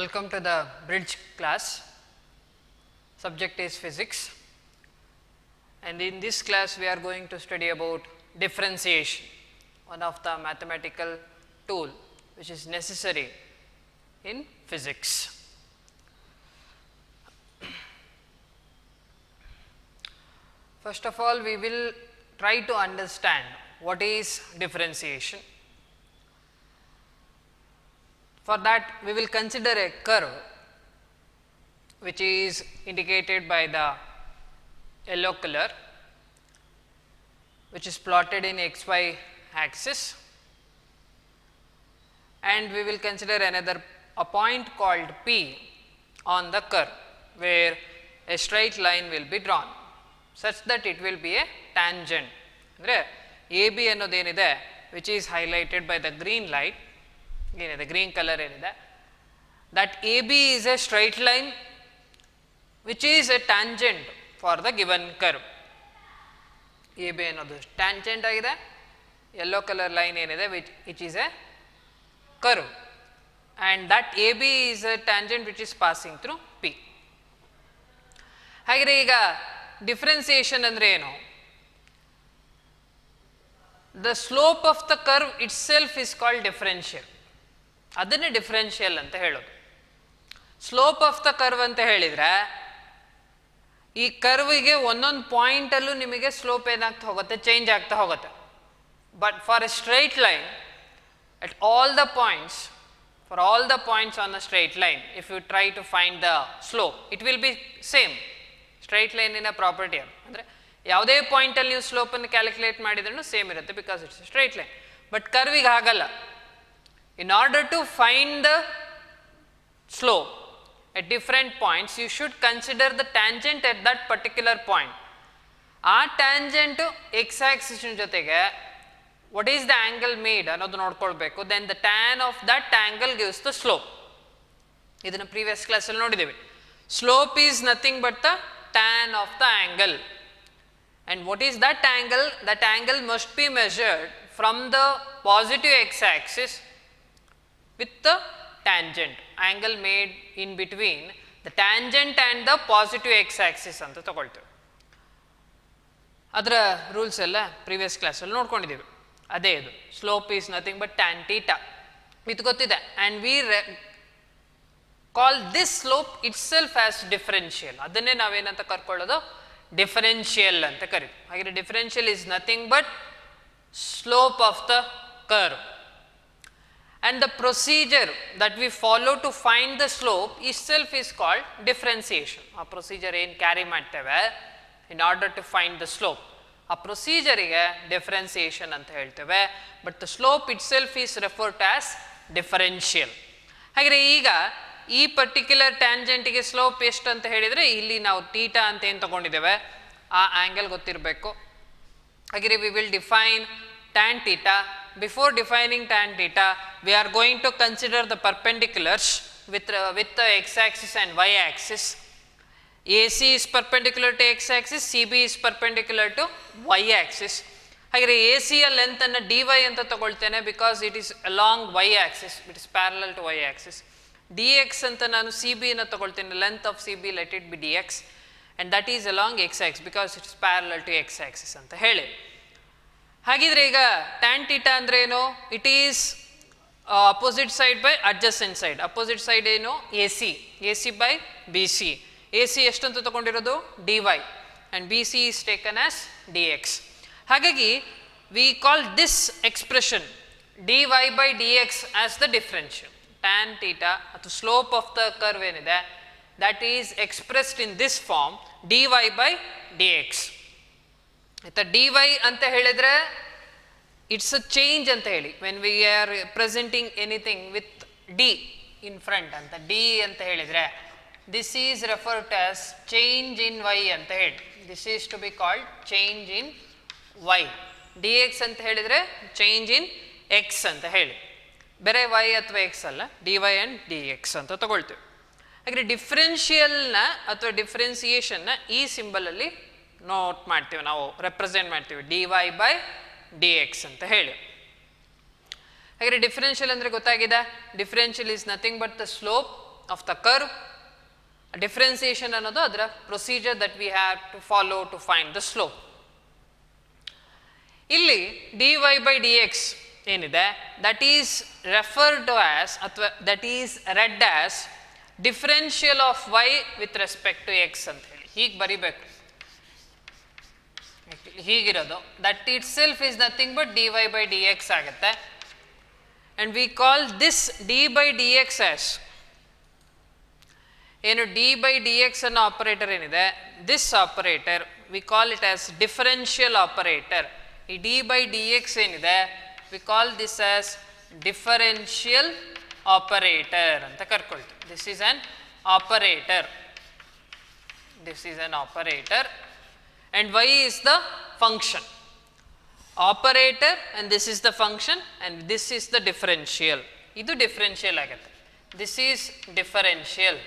Welcome to the bridge class. Subject is physics, and in this class we are going to study about differentiation, one of the mathematical tool which is necessary in physics. First of all, we will try to understand what is differentiation. For that, we will consider a curve which is indicated by the yellow color, which is plotted in xy axis, and we will consider a point called P on the curve, where a straight line will be drawn such that it will be a tangent. Andre AB annodeniде, which is highlighted by the green light, the green color enide, that AB is a straight line which is a tangent for the given curve. AB ಅನ್ನೋದು tangent ಆಗಿದೆ, yellow color line ಏನಿದೆ which is a curve, and that AB is a tangent which is passing through P. ಹಾಗೆ ಈಗ differentiation ಅಂದ್ರೆ ಏನು? The slope of the curve itself is called differential. ಅದನ್ನೇ differential ಅಂತ ಹೇಳೋದು. ಸ್ಲೋಪ್ ಆಫ್ ದ ಕರ್ವ್ ಅಂತ ಹೇಳಿದರೆ ಈ ಕರ್ವಿಗೆ ಒಂದೊಂದು ಪಾಯಿಂಟಲ್ಲೂ ನಿಮಗೆ ಸ್ಲೋಪ್ ಏನಾಗ್ತಾ ಹೋಗುತ್ತೆ, ಚೇಂಜ್ ಆಗ್ತಾ ಹೋಗುತ್ತೆ. But for A straight line at all the points, for all the points on the straight line, if you try to find the slope, it will be same. Straight line in a property ಅಂದರೆ ಯಾವುದೇ ಪಾಯಿಂಟಲ್ಲಿ ನೀವು ಸ್ಲೋಪನ್ನು calculate ಮಾಡಿದ್ರೂ same ಇರುತ್ತೆ, because it's straight line. But ಕರ್ವಿಗೆ ಆಗಲ್ಲ. In order to find the slope at different points, you should consider the tangent at that particular point. ಆ tangent x axis ಜೊತೆಗೆ what is the angle made ಅನ್ನೋದು ನೋಡ್ಕೊಳ್ಬೇಕು. Then the tan of that angle gives the slope. ಇದನ್ನು previous ಕ್ಲಾಸಲ್ಲಿ ನೋಡಿದ್ದೇವೆ. Slope is nothing but the tan of the angle. And what is that angle? That angle must be measured from the positive x axis with the tangent, angle made in between the tangent and the positive x axis ಅಂತ ತಗೊಳ್ತೇವೆ. ಅದರ rules ಎಲ್ಲ previous ಕ್ಲಾಸಲ್ಲಿ ನೋಡ್ಕೊಂಡಿದ್ದೀವಿ. ಅದೇ ಇದು slope is nothing but tan theta, ಇದು ಗೊತ್ತಿದೆ. And we call this slope it self as differential. ಅದನ್ನೇ ನಾವೇನಂತ ಕರ್ಕೊಳ್ಳೋದು, ಡಿಫರೆನ್ಷಿಯಲ್ ಅಂತ ಕರೀತೀವಿ. ಹಾಗೆ differential is nothing but slope of the curve. And the procedure that we follow to find the slope itself is called differentiation. ಆ procedure ಏನು carry ಮಾಡ್ತೇವೆ in order to find the slope, ಆ ಪ್ರೊಸೀಜರಿಗೆ differentiation ಅಂತ ಹೇಳ್ತೇವೆ. But the slope it self is referred as differential. ಹಾಗೆ ಈಗ ಈ particular ಟ್ಯಾಂಜೆಂಟಿಗೆ slope ಎಷ್ಟು ಅಂತ ಹೇಳಿದರೆ, ಇಲ್ಲಿ ನಾವು ಟೀಟಾ ಅಂತ ಏನು ತಗೊಂಡಿದ್ದೇವೆ ಆ ಆ್ಯಂಗಲ್ ಗೊತ್ತಿರಬೇಕು. ಹಾಗೆ we will define tan theta. Before defining tan theta, we are going to consider the perpendiculars with the x axis and y axis. AC is perpendicular to x axis, CB is perpendicular to y axis. ಹಾಗೆ AC ಯ length ಅನ್ನು dy ಅಂತ ತಗೊಳ್ತೇನೆ, because it is along y axis, it is parallel to y axis. dx ಅಂತ ನಾನು CB ನ ತಗೊಳ್ತೇನೆ, length of CB let it be dx, and that is along x axis because it is parallel to x axis ಅಂತ ಹೇಳಿ. ಹಾಗಿದ್ರೆ ಈಗ tan theta ಅಂದರೆ ಏನು? It is opposite side by adjacent side. Opposite side ಏನು? A C by B C. A C ಎಷ್ಟಂತ ತಗೊಂಡಿರೋದು? D Y, and B C is taken as d x. ಹಾಗಾಗಿ we call this expression d Y by D x as the differential. Tan theta ಅಥವಾ slope of the curve ಏನಿದೆ, that is expressed in this form d Y by D x. ಆಯ್ತಾ? D y ಅಂತ ಹೇಳಿದರೆ it's a change ಅಂತ ಹೇಳಿ, when we are presenting anything with D in front ಅಂತ, D ಅಂತ ಹೇಳಿದರೆ this is referred as change in Y ಅಂತ ಹೇಳಿ. This is to be called change in Y. D X ಅಂತ ಹೇಳಿದರೆ ಚೇಂಜ್ ಇನ್ ಎಕ್ಸ್ ಅಂತ ಹೇಳಿ, ಬೇರೆ ವೈ ಅಥವಾ ಎಕ್ಸ್ ಅಲ್ಲ, D Y and D X ಅಂತ ತಗೊಳ್ತೇವೆ. ಹಾಗೆ ಡಿಫ್ರೆನ್ಷಿಯಲ್ನ ಅಥವಾ ಡಿಫ್ರೆನ್ಸಿಯೇಷನ್ನ ಈ ಸಿಂಬಲಲ್ಲಿ ನೋಟ್ ಮಾಡ್ತೀವಿ, ನಾವು ರೆಪ್ರೆಸೆಂಟ್ ಮಾಡ್ತೀವಿ d Y by D X ಅಂತ ಹೇಳಿ. ಹಾಗೆ ಡಿಫರೆನ್ಷಿಯಲ್ ಅಂದರೆ ಗೊತ್ತಾಗಿದೆ, differential is nothing but the slope of the curve. Differentiation ಅನ್ನೋದು ಅದರ procedure that we have to follow to find the slope. ಇಲ್ಲಿ dy by dx ಏನಿದೆ that is referred to as ಅಥವಾ that is read as differential of y with respect to x ಅಂತ ಹೇಳಿ ಹೀಗೆ ಬರಿಬೇಕು. ಹೀಗಿರೋದು that itself is nothing but dy by dx ಆಗುತ್ತೆ. And we call this d by D x as ಏನು d by D x ಅನ್ನೋ operator ಏನಿದೆ this operator we call it as differential operator. ಈ d by D X ಏನಿದೆ we call this as differential operator ಅಂತ ಕರ್ಕೊಳ್ತೀವಿ. This is an operator. This is an operator and y is the function. Operator and this is the function and this is the differential. Idu differential agutte. This is differential.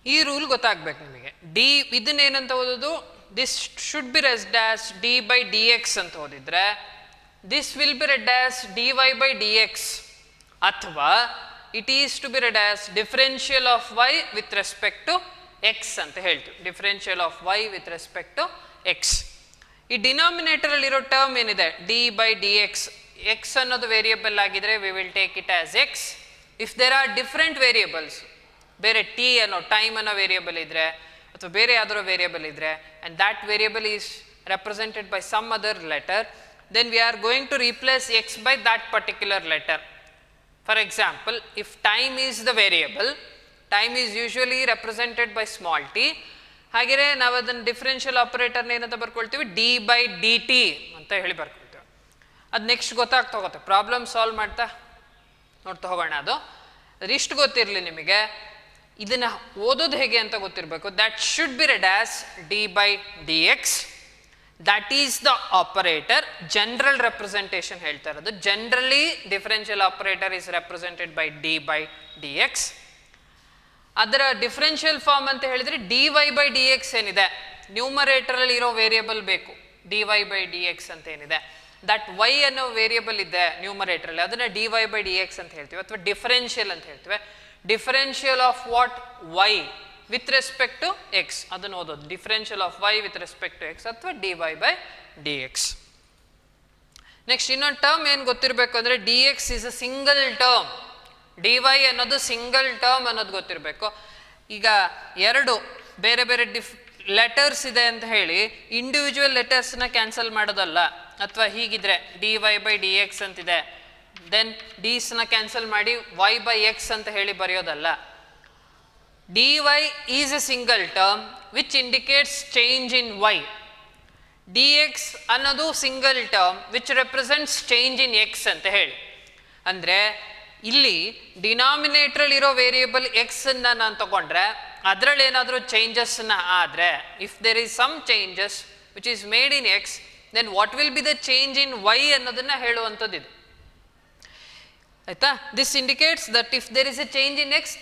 ಈ rule ಗೊತ್ತಾಗಬೇಕು ನಿಮಗೆ. D ಇದನ್ನೇನಂತ ಓದೋದು this should be read as D by D X ಅಂತ ಓದಿದ್ರೆ this will be read as d Y by D x ಅಥವಾ it is to be read as differential of y with respect to x ಅಂತ ಹೇಳ್ತೀವಿ. Differential of y with respect to x. ಈ denominator ಅಲ್ಲಿರೋ term ಏನಿದೆ d by D x, x ಅನ್ನೋದು variable ಆಗಿದ್ರೆ we will take it as X. If there are different variables, ಬೇರೆ T ಅನ್ನೋ time ಅನ್ನೋ ವೇರಿಯಬಲ್ ಇದ್ರೆ ಅಥವಾ ಬೇರೆ ಯಾವ್ದಾರೋ ವೇರಿಯಬಲ್ ಇದ್ರೆ and that variable is represented by some other letter, then we are going to replace x by that particular letter. For example, if time is the variable, time is usually represented by small t. ಹಾಗೆಯೇ ನಾವು ಅದನ್ನು differential ಆಪರೇಟರ್ನ ಏನಂತ ಬರ್ಕೊಳ್ತೀವಿ D by D T ಅಂತ ಹೇಳಿ ಬರ್ಕೊಳ್ತೀವಿ. ಅದು next ಗೊತ್ತಾಗ್ತಾ ಹೋಗುತ್ತೆ problem solve ಮಾಡ್ತಾ ನೋಡ್ತಾ ಹೋಗೋಣ. ಅದು ಇಷ್ಟು ಗೊತ್ತಿರಲಿ ನಿಮಗೆ. ಇದನ್ನು ಓದೋದು ಹೇಗೆ ಅಂತ ಗೊತ್ತಿರಬೇಕು. That should be read as D by D X. That is the operator. General representation ಹೇಳ್ತಾ ಇರೋದು. Generally differential operator is represented by D by D X. ಅದರ ಡಿಫರೆನ್ಷಿಯಲ್ ಫಾರ್ಮ್ ಅಂತ ಹೇಳಿದ್ರೆ D Y by D X ಏನಿದೆ ನ್ಯೂಮರೇಟರಲ್ಲಿ ಇರೋ variable ಬೇಕು. D Y by D X ಅಂತ ಏನಿದೆ ದಟ್ ವೈ ಅನ್ನೋ ವೇರಿಯಬಲ್ ಇದೆ ನ್ಯೂಮರೇಟರಲ್ಲಿ, ಅದನ್ನು D Y by D X ಅಂತ ಹೇಳ್ತೀವಿ ಅಥವಾ ಡಿಫರೆನ್ಷಿಯಲ್ ಅಂತ ಹೇಳ್ತೀವಿ. Differential of what y with respect to x ಅದನ್ನು ಓದೋದು. Differential of y with respect to x ಅಥವಾ d Y by D x. Next ಇನ್ನೊಂದು ಟರ್ಮ್ ಏನು ಗೊತ್ತಿರಬೇಕು ಅಂದರೆ D x is a single term. D y ಅನ್ನೋದು ಸಿಂಗಲ್ ಟರ್ಮ್ ಅನ್ನೋದು ಗೊತ್ತಿರಬೇಕು. ಈಗ ಎರಡು ಬೇರೆ ಬೇರೆ ಲೆಟರ್ಸ್ ಇದೆ ಅಂತ ಹೇಳಿ ಇಂಡಿವಿಜುವಲ್ ಲೆಟರ್ಸ್ನ ಕ್ಯಾನ್ಸಲ್ ಮಾಡೋದಲ್ಲ. ಅಥವಾ ಹೀಗಿದ್ರೆ d Y by D x ಅಂತಿದೆ, ದೆನ್ ಡಿಸ್ನ ಕ್ಯಾನ್ಸಲ್ ಮಾಡಿ ವೈ ಬೈ ಎಕ್ಸ್ ಅಂತ ಹೇಳಿ ಬರೆಯೋದಲ್ಲ. D y is a single term which indicates change in Y. D X ಅನ್ನೋದು single term which represents change in x ಅಂತ ಹೇಳಿ. ಅಂದರೆ ಇಲ್ಲಿ ಡಿನಾಮಿನೇಟ್ರಲ್ಲಿ ಇರೋ ವೇರಿಯಬಲ್ ಎಕ್ಸ್ ಅನ್ನ ನಾನು ತಗೊಂಡ್ರೆ ಅದರಲ್ಲಿ ಏನಾದರೂ ಚೇಂಜಸ್ನ ಆದರೆ if there is some changes which is made in X then what will be the change in Y ಅನ್ನೋದನ್ನ ಹೇಳುವಂಥದ್ದು ಇದು. ಆಯ್ತಾ? This indicates that if there is a change in X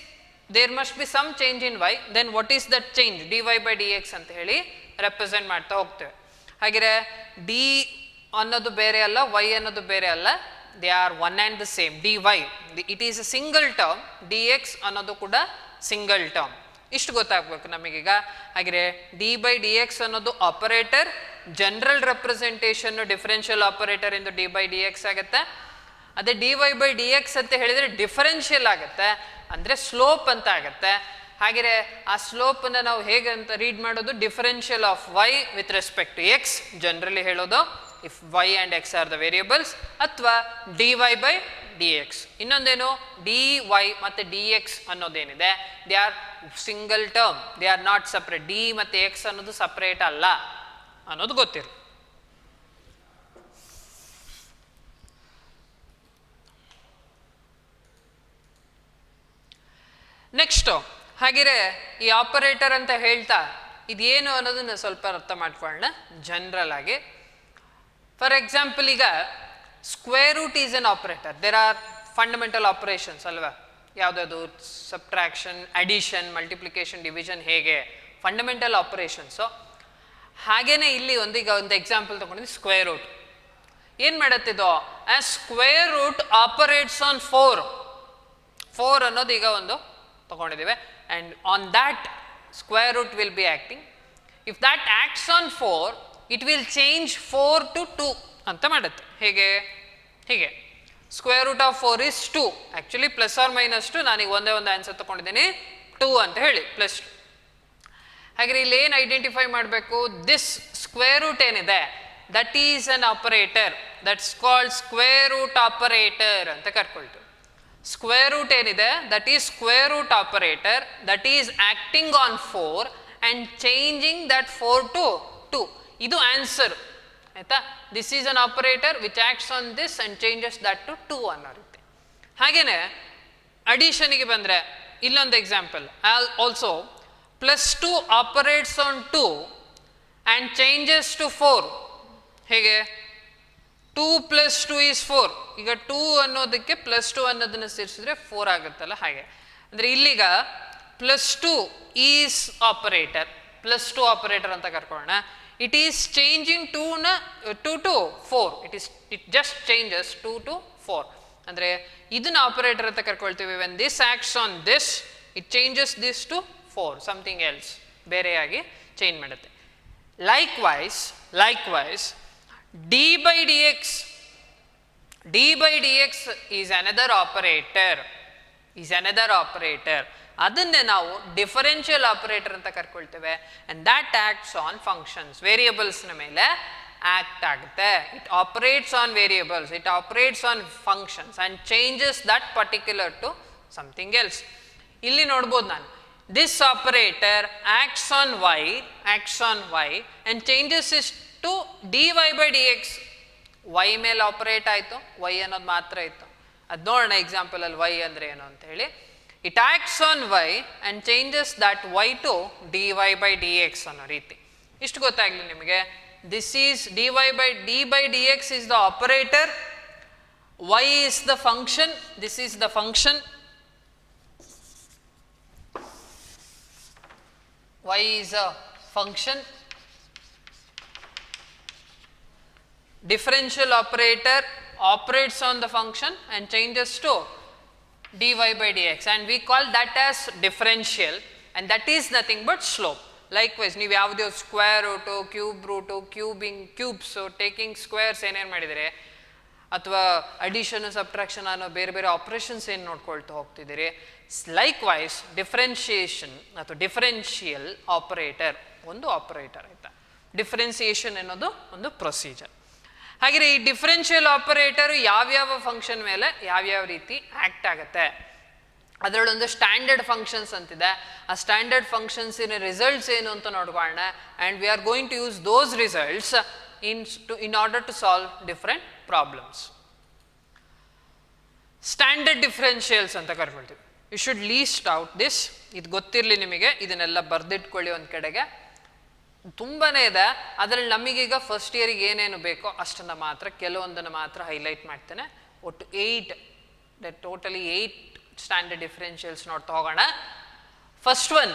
there must be some change in Y, then what is that change D Y by D X ಅಂತ ಹೇಳಿ represent ಮಾಡ್ತಾ ಹೋಗ್ತೇವೆ. ಹಾಗೆ D ಅನ್ನೋದು ಬೇರೆ ಅಲ್ಲ, ವೈ ಅನ್ನೋದು ಬೇರೆ ಅಲ್ಲ, they are one and the same. D Y it is a single term, D X ಅನ್ನೋದು ಕೂಡ ಸಿಂಗಲ್ ಟರ್ಮ್. ಇಷ್ಟು ಗೊತ್ತಾಗಬೇಕು ನಮಗೀಗ. ಹಾಗೆ ಡಿ ಬೈ ಡಿ ಎಕ್ಸ್ ಅನ್ನೋದು operator, general representation differential operator ಇಂದು ಡಿ ಬೈ ಡಿ ಎಕ್ಸ್ ಆಗುತ್ತೆ. ಅದೇ D Y by D X ಅಂತ ಹೇಳಿದರೆ ಡಿಫರೆನ್ಷಿಯಲ್ ಆಗುತ್ತೆ, ಅಂದರೆ ಸ್ಲೋಪ್ ಅಂತ ಆಗುತ್ತೆ. ಹಾಗೆ ಆ ಸ್ಲೋಪನ್ನು ನಾವು ಹೇಗೆ ಅಂತ ರೀಡ್ ಮಾಡೋದು differential of y with respect to x generally ಹೇಳೋದು if y and x are the variables, ಅಥವಾ d Y by D x. ಇನ್ನೊಂದೇನು ಡಿ ವೈ ಮತ್ತು ಡಿ ಎಕ್ಸ್ ಅನ್ನೋದೇನಿದೆ they are single term, they are not separate. D ಮತ್ತು x ಅನ್ನೋದು separate ಅಲ್ಲ ಅನ್ನೋದು ಗೊತ್ತಿರು. Next ಹಾಗಿರೆ ಈ ಆಪರೇಟರ್ ಅಂತ ಹೇಳ್ತಾ ಇದೇನು ಅನ್ನೋದನ್ನ ಸ್ವಲ್ಪ ಅರ್ಥ ಮಾಡ್ಕೊಳ್ಳೋಣ ಜನರಲ್ ಆಗಿ. ಫಾರ್ ಎಕ್ಸಾಂಪಲ್ ಈಗ square root is an operator. There are fundamental operations ಅಲ್ವಾ. ಯಾವುದಾದ್ರು ಸಬ್ಟ್ರಾಕ್ಷನ್, ಅಡಿಷನ್, ಮಲ್ಟಿಪ್ಲಿಕೇಶನ್, ಡಿವಿಷನ್ ಹೇಗೆ ಫಂಡಮೆಂಟಲ್ ಆಪರೇಷನ್ಸು. ಹಾಗೇನೆ ಇಲ್ಲಿ ಈಗ ಒಂದು ಎಕ್ಸಾಂಪಲ್ ತಗೊಂಡಿದ್ವಿ, ಸ್ಕ್ವೇರ್ ರೂಟ್. ಏನು ಮಾಡುತ್ತಿದ್ದೋ, as square root operates on 4 ಅನ್ನೋದು ಈಗ ಒಂದು ತಗೊಂಡಿದ್ದೇವೆ. And on that square root will be acting. If that acts on 4, it will change 4 to 2 ಅಂತ ಮಾಡುತ್ತೆ. ಹೇಗೆ? ಹೀಗೆ square root of 4 is 2. Actually plus or minus 2, ನಾನೀಗ ಒಂದೇ ಒಂದು ಆನ್ಸರ್ ತಗೊಂಡಿದ್ದೀನಿ 2 ಅಂತ ಹೇಳಿ, ಪ್ಲಸ್ 2. ಹಾಗೆ ಇಲ್ಲಿ ಏನು ಐಡೆಂಟಿಫೈ ಮಾಡಬೇಕು, ದಿಸ್ ಸ್ಕ್ವೇರ್ ರೂಟ್ ಏನಿದೆ that is an operator, that's called square root operator ಅಂತ ಕರ್ಕೊಳ್ತೀವಿ. ಸ್ಕ್ವೇರ್ ರೂಟ್ ಏನಿದೆ that is square root operator that is acting on 4 and changing that 4 to 2. ಇದು ಆನ್ಸರ್ ಆಯ್ತಾ. This is an operator which acts on this and changes that to 2 ಅನ್ನೋ ರೀತಿ. ಹಾಗೇನೆ ಅಡಿಷನ್ಗೆ ಬಂದರೆ ಇಲ್ಲೊಂದು example, also +2 operates on 2 and changes to 4. ಹೇಗೆ? 2 + 2 is 4. ಈಗ 2 ಅನ್ನೋದಕ್ಕೆ +2 ಅನ್ನೋದನ್ನು ಸೇರಿಸಿದ್ರೆ 4 ಆಗುತ್ತಲ್ಲ, ಹಾಗೆ. ಅಂದರೆ ಇಲ್ಲಿಗ +2 ಈಸ್ ಆಪರೇಟರ್, +2 ಆಪರೇಟರ್ ಅಂತ ಕರ್ಕೊಳ್ಳೋಣ. It is changing 2 to 4. It just changes 2 to 4. ಅಂದರೆ ಇದನ್ನ ಆಪರೇಟರ್ ಅಂತ ಕರ್ಕೊಳ್ತೀವಿ. When this acts on this, it changes this to 4, something else, ಬೇರೆಯಾಗಿ ಚೇಂಜ್ ಮಾಡುತ್ತೆ. Likewise d by dx is another operator. ಅದನ್ನೇ ನಾವು ಡಿಫರೆನ್ಷಿಯಲ್ ಆಪರೇಟರ್ ಅಂತ ಕರ್ಕೊಳ್ತೇವೆ. And that acts on functions, ವೇರಿಯಬಲ್ಸ್ನ ಮೇಲೆ ಆಕ್ಟ್ ಆಗುತ್ತೆ. It operates on variables, it operates on functions and changes that particular to something else. ಇಲ್ಲಿ ನೋಡ್ಬೋದು ನಾನು, this operator acts on y and changes is to dy by dx. y ಮೇಲೆ operate ಆಯಿತು, y ಅನ್ನೋದು ಮಾತ್ರ ಇತ್ತು. ಅದು ನೋಡೋಣ ಎಕ್ಸಾಂಪಲಲ್ಲಿ y ಅಂದರೆ ಏನು ಅಂತ ಹೇಳಿ. It acts on y and changes that y to dy by dx ಅನ್ನೋ ರೀತಿ. ಇಷ್ಟು ಗೊತ್ತಾಗಲಿ ನಿಮಗೆ. This is dy by dx is the operator, y is the function, this is the function, y is a function. Differential operator operates on the function and changes to dy by dx, and we call that as differential, and that is nothing but slope. Likewise, ನೀವು ಯಾವುದೇ square route, cubes, taking squares ಏನೇನು ಮಾಡಿದರೆ, ಅಥವಾ addition, subtraction ಅನ್ನೋ ಬೇರೆ ಬೇರೆ operations ಏನು ನೋಡ್ಕೊಳ್ತಾ ಹೋಗ್ತಿದ್ದೀರಿ. ಲೈಕ್ವೈಸ್ ಡಿಫ್ರೆನ್ಷಿಯೇಷನ್ ಅಥವಾ ಡಿಫರೆನ್ಷಿಯಲ್ ಆಪರೇಟರ್ ಒಂದು ಆಪರೇಟರ್ ಆಯಿತಾ. ಡಿಫ್ರೆನ್ಸಿಯೇಷನ್ ಅನ್ನೋದು ಒಂದು ಪ್ರೊಸೀಜರ್. ಹಾಗೆ ಈ ಡಿಫರೆನ್ಷಿಯಲ್ ಆಪರೇಟರ್ ಯಾವ್ಯಾವ ಫಂಕ್ಷನ್ ಮೇಲೆ ಯಾವ್ಯಾವ ರೀತಿ ಆ್ಯಕ್ಟ್ ಆಗುತ್ತೆ, ಅದರಲ್ಲೊಂದು ಸ್ಟ್ಯಾಂಡರ್ಡ್ ಫಂಕ್ಷನ್ಸ್ ಅಂತಿದೆ. ಆ ಸ್ಟ್ಯಾಂಡರ್ಡ್ ಫಂಕ್ಷನ್ಸಿನ ರಿಸಲ್ಟ್ಸ್ ಏನು ಅಂತ ನೋಡ್ಕೊಳ್ಳೋಣ. And we are going to use those results in order to solve different problems. Standard differentials ಅಂತ ಕರ್ಕೊಳ್ತೀವಿ. You should list out this. ಇದು ಗೊತ್ತಿರಲಿ ನಿಮಗೆ, ಇದನ್ನೆಲ್ಲ ಬರೆದಿಟ್ಕೊಳ್ಳಿ ಒಂದು ಕಡೆಗೆ. ತುಂಬಾ ಇದೆ. ಅದರಲ್ಲಿ ನಮಗೀಗ ಫಸ್ಟ್ ಇಯರಿಗೆ ಏನೇನು ಬೇಕೋ ಅಷ್ಟನ್ನು ಮಾತ್ರ, ಕೆಲವೊಂದನ್ನು ಮಾತ್ರ ಹೈಲೈಟ್ ಮಾಡ್ತೇನೆ. ಒಟ್ಟು 8 ಸ್ಟ್ಯಾಂಡರ್ಡ್ ಡಿಫರೆನ್ಷಿಯಲ್ಸ್ ನೋಡ್ತಾ ಹೋಗೋಣ. ಫಸ್ಟ್ ಒನ್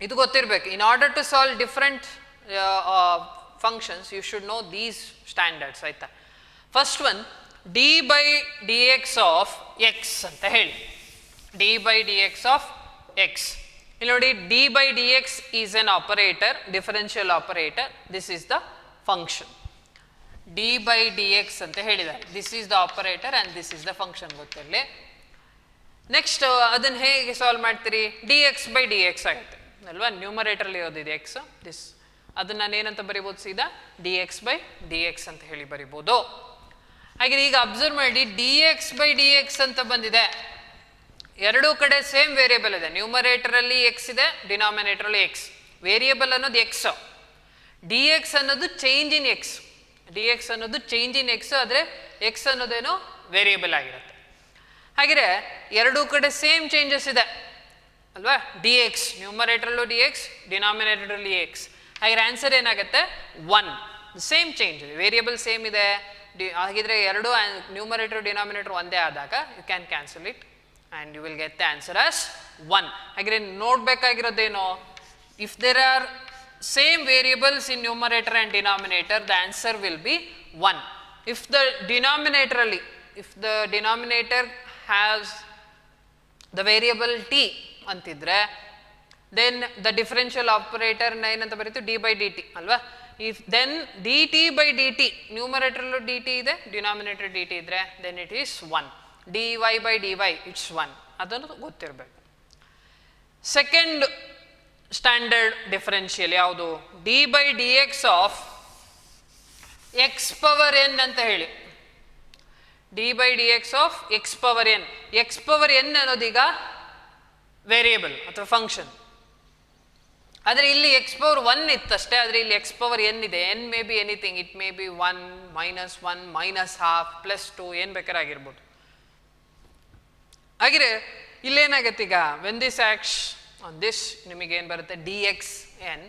ಇದು ಗೊತ್ತಿರಬೇಕು. In order to solve different functions you should know these standards ಆಯ್ತಾ. First one d by D x of X ಅಂತ ಹೇಳಿ. D by D x of x. ಇಲ್ಲಿ ನೋಡಿ, d by D x is an operator, differential operator. This is the function. D by D X ಅಂತ ಹೇಳಿದ್ದಾರೆ. This is the operator and this is the function ಗೊತ್ತಿರಲಿ. Next ಅದನ್ನು ಹೇಗೆ solve ಮಾಡ್ತೀರಿ? D X by D X ಆಗುತ್ತೆ ಅಲ್ವಾ. ನ್ಯೂಮರೇಟರ್ಲಿ ಇರೋದಿದೆ X, this. ಅದನ್ನು ನಾನು ಏನಂತ ಬರಿಬೋದು? ಸೀದಾ D X by D X ಅಂತ ಹೇಳಿ ಬರಿಬೋದು. ಹಾಗೆ ಈಗ ಅಬ್ಸರ್ವ್ ಮಾಡಿ, D X by D X ಅಂತ ಬಂದಿದೆ. ಎರಡೂ ಕಡೆ ಸೇಮ್ ವೇರಿಯಬಲ್ ಇದೆ. ನ್ಯೂಮರೇಟರಲ್ಲಿ ಎಕ್ಸ್ ಇದೆ, ಡಿನಾಮಿನೇಟರಲ್ಲಿ ಎಕ್ಸ್. ವೇರಿಯಬಲ್ ಅನ್ನೋದು ಎಕ್ಸ್. ಡಿ ಎಕ್ಸ್ ಅನ್ನೋದು change in x. D X ಅನ್ನೋದು ಚೇಂಜ್ ಇನ್ ಎಕ್ಸ್, ಆದರೆ ಎಕ್ಸ್ ಅನ್ನೋದೇನೋ ವೇರಿಯಬಲ್ ಆಗಿರುತ್ತೆ. ಹಾಗೆ ಎರಡೂ ಕಡೆ ಸೇಮ್ ಚೇಂಜಸ್ ಇದೆ ಅಲ್ವಾ. ಡಿ ಎಕ್ಸ್, ನ್ಯೂಮರೇಟರಲ್ಲೂ ಡಿ ಎಕ್ಸ್, ಡಿನಾಮಿನೇಟರಲ್ಲಿ ಎಕ್ಸ್. ಹಾಗೆ ಆನ್ಸರ್ ಏನಾಗುತ್ತೆ? 1. ಸೇಮ್ ಚೇಂಜ್ ಇದೆ, ವೇರಿಯಬಲ್ ಸೇಮ್ ಇದೆ. ಹಾಗಿದ್ರೆ ಎರಡು ನ್ಯೂಮರೇಟರ್ ಡಿನಾಮಿನೇಟರ್ ಒಂದೇ ಆದಾಗ you can cancel it. and you will get the answer as 1. ಹಾಗೆ ನೋಡಬೇಕಾಗಿರೋದೇನು, if there are same variables in numerator and denominator, the answer will be 1. If the denominator has the variable t ಅಂತಿದ್ರೆ, then the differential operator ಏನಂತ ಬರೀತು, d by dt ಅಲ್ವಾ. If then dt by dt, numerator dt ಇದೆ, denominator dt ಇದ್ರೆ, then it is 1. dy by dy it's 1. ಅದನ್ನು ಗೊತ್ತಿರಬೇಕು. Second standard differential ಯಾವುದು, d by D x of X power n ಅಂತ ಹೇಳಿ. D by D x of X power n. X power n ಅನ್ನೋದೀಗ variable ಅಥವಾ function. ಆದರೆ ಇಲ್ಲಿ x power 1 ಇತ್ತಷ್ಟೇ, ಆದರೆ ಇಲ್ಲಿ ಎಕ್ಸ್ ಪವರ್ ಎನ್ ಇದೆ. N may be anything, it may be 1, -1, -half, +2, ಏನು ಬೇಕಾದ್ರೆ ಆಗಿರ್ಬೋದು. ಹಾಗೆ ಇಲ್ಲೇನಾಗತ್ತೆ ಈಗ, when this acts on this, ನಿಮಗೇನು ಬರುತ್ತೆ, D X N,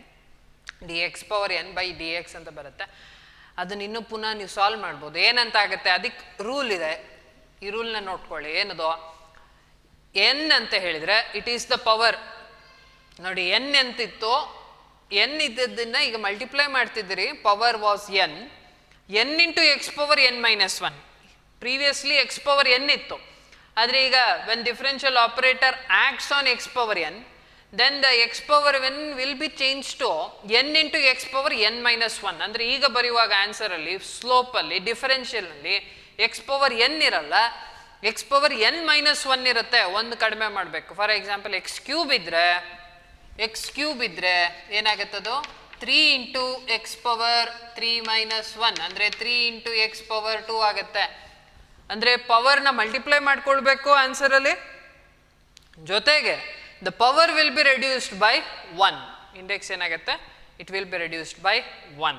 D X power N by D X ಅಂತ ಬರುತ್ತೆ. ಅದನ್ನ ಇನ್ನೂ ಪುನಃ ನೀವು ಸಾಲ್ವ್ ಮಾಡ್ಬೋದು. ಏನಂತ ಆಗುತ್ತೆ, ಅದಕ್ಕೆ ರೂಲ್ ಇದೆ. ಈ ರೂಲ್ನ ನೋಡ್ಕೊಳ್ಳಿ. ಏನದು, ಎನ್ ಅಂತ ಹೇಳಿದರೆ ಇಟ್ ಈಸ್ ದ ಪವರ್. ನೋಡಿ, ಎನ್ ಎಂತಿತ್ತು, ಎನ್ ಇದ್ದದನ್ನ ಈಗ ಮಲ್ಟಿಪ್ಲೈ ಮಾಡ್ತಿದ್ದೀರಿ, power was N, N into X power N -1. Previously X power N ಇತ್ತು, ಆದರೆ ಈಗ when differential operator acts on X power N, then the X power N will be change to N into X power N -1. ಅಂದರೆ ಈಗ ಬರೆಯುವಾಗ ಆನ್ಸರಲ್ಲಿ, ಸ್ಲೋಪಲ್ಲಿ, ಡಿಫರೆನ್ಷಿಯಲ್ನಲ್ಲಿ X power N ಇರಲ್ಲ, ಎಕ್ಸ್ ಪವರ್ ಎನ್ -1 ಇರುತ್ತೆ. ಒಂದು ಕಡಿಮೆ ಮಾಡಬೇಕು. ಫಾರ್ ಎಕ್ಸಾಂಪಲ್ ಎಕ್ಸ್ ಕ್ಯೂಬ್ ಇದ್ರೆ ಏನಾಗುತ್ತದು, 3 ಇಂಟು ಎಕ್ಸ್ ಪವರ್ 3 -1 ಅಂದರೆ 3 ಇಂಟು ಎಕ್ಸ್ ಪವರ್ 2 ಆಗುತ್ತೆ. ಅಂದರೆ ಪವರ್ನ ಮಲ್ಟಿಪ್ಲೈ ಮಾಡ್ಕೊಳ್ಬೇಕು ಆನ್ಸರಲ್ಲಿ, ಜೊತೆಗೆ the power will be reduced by 1. Index ಏನಾಗುತ್ತೆ, it will be reduced by 1.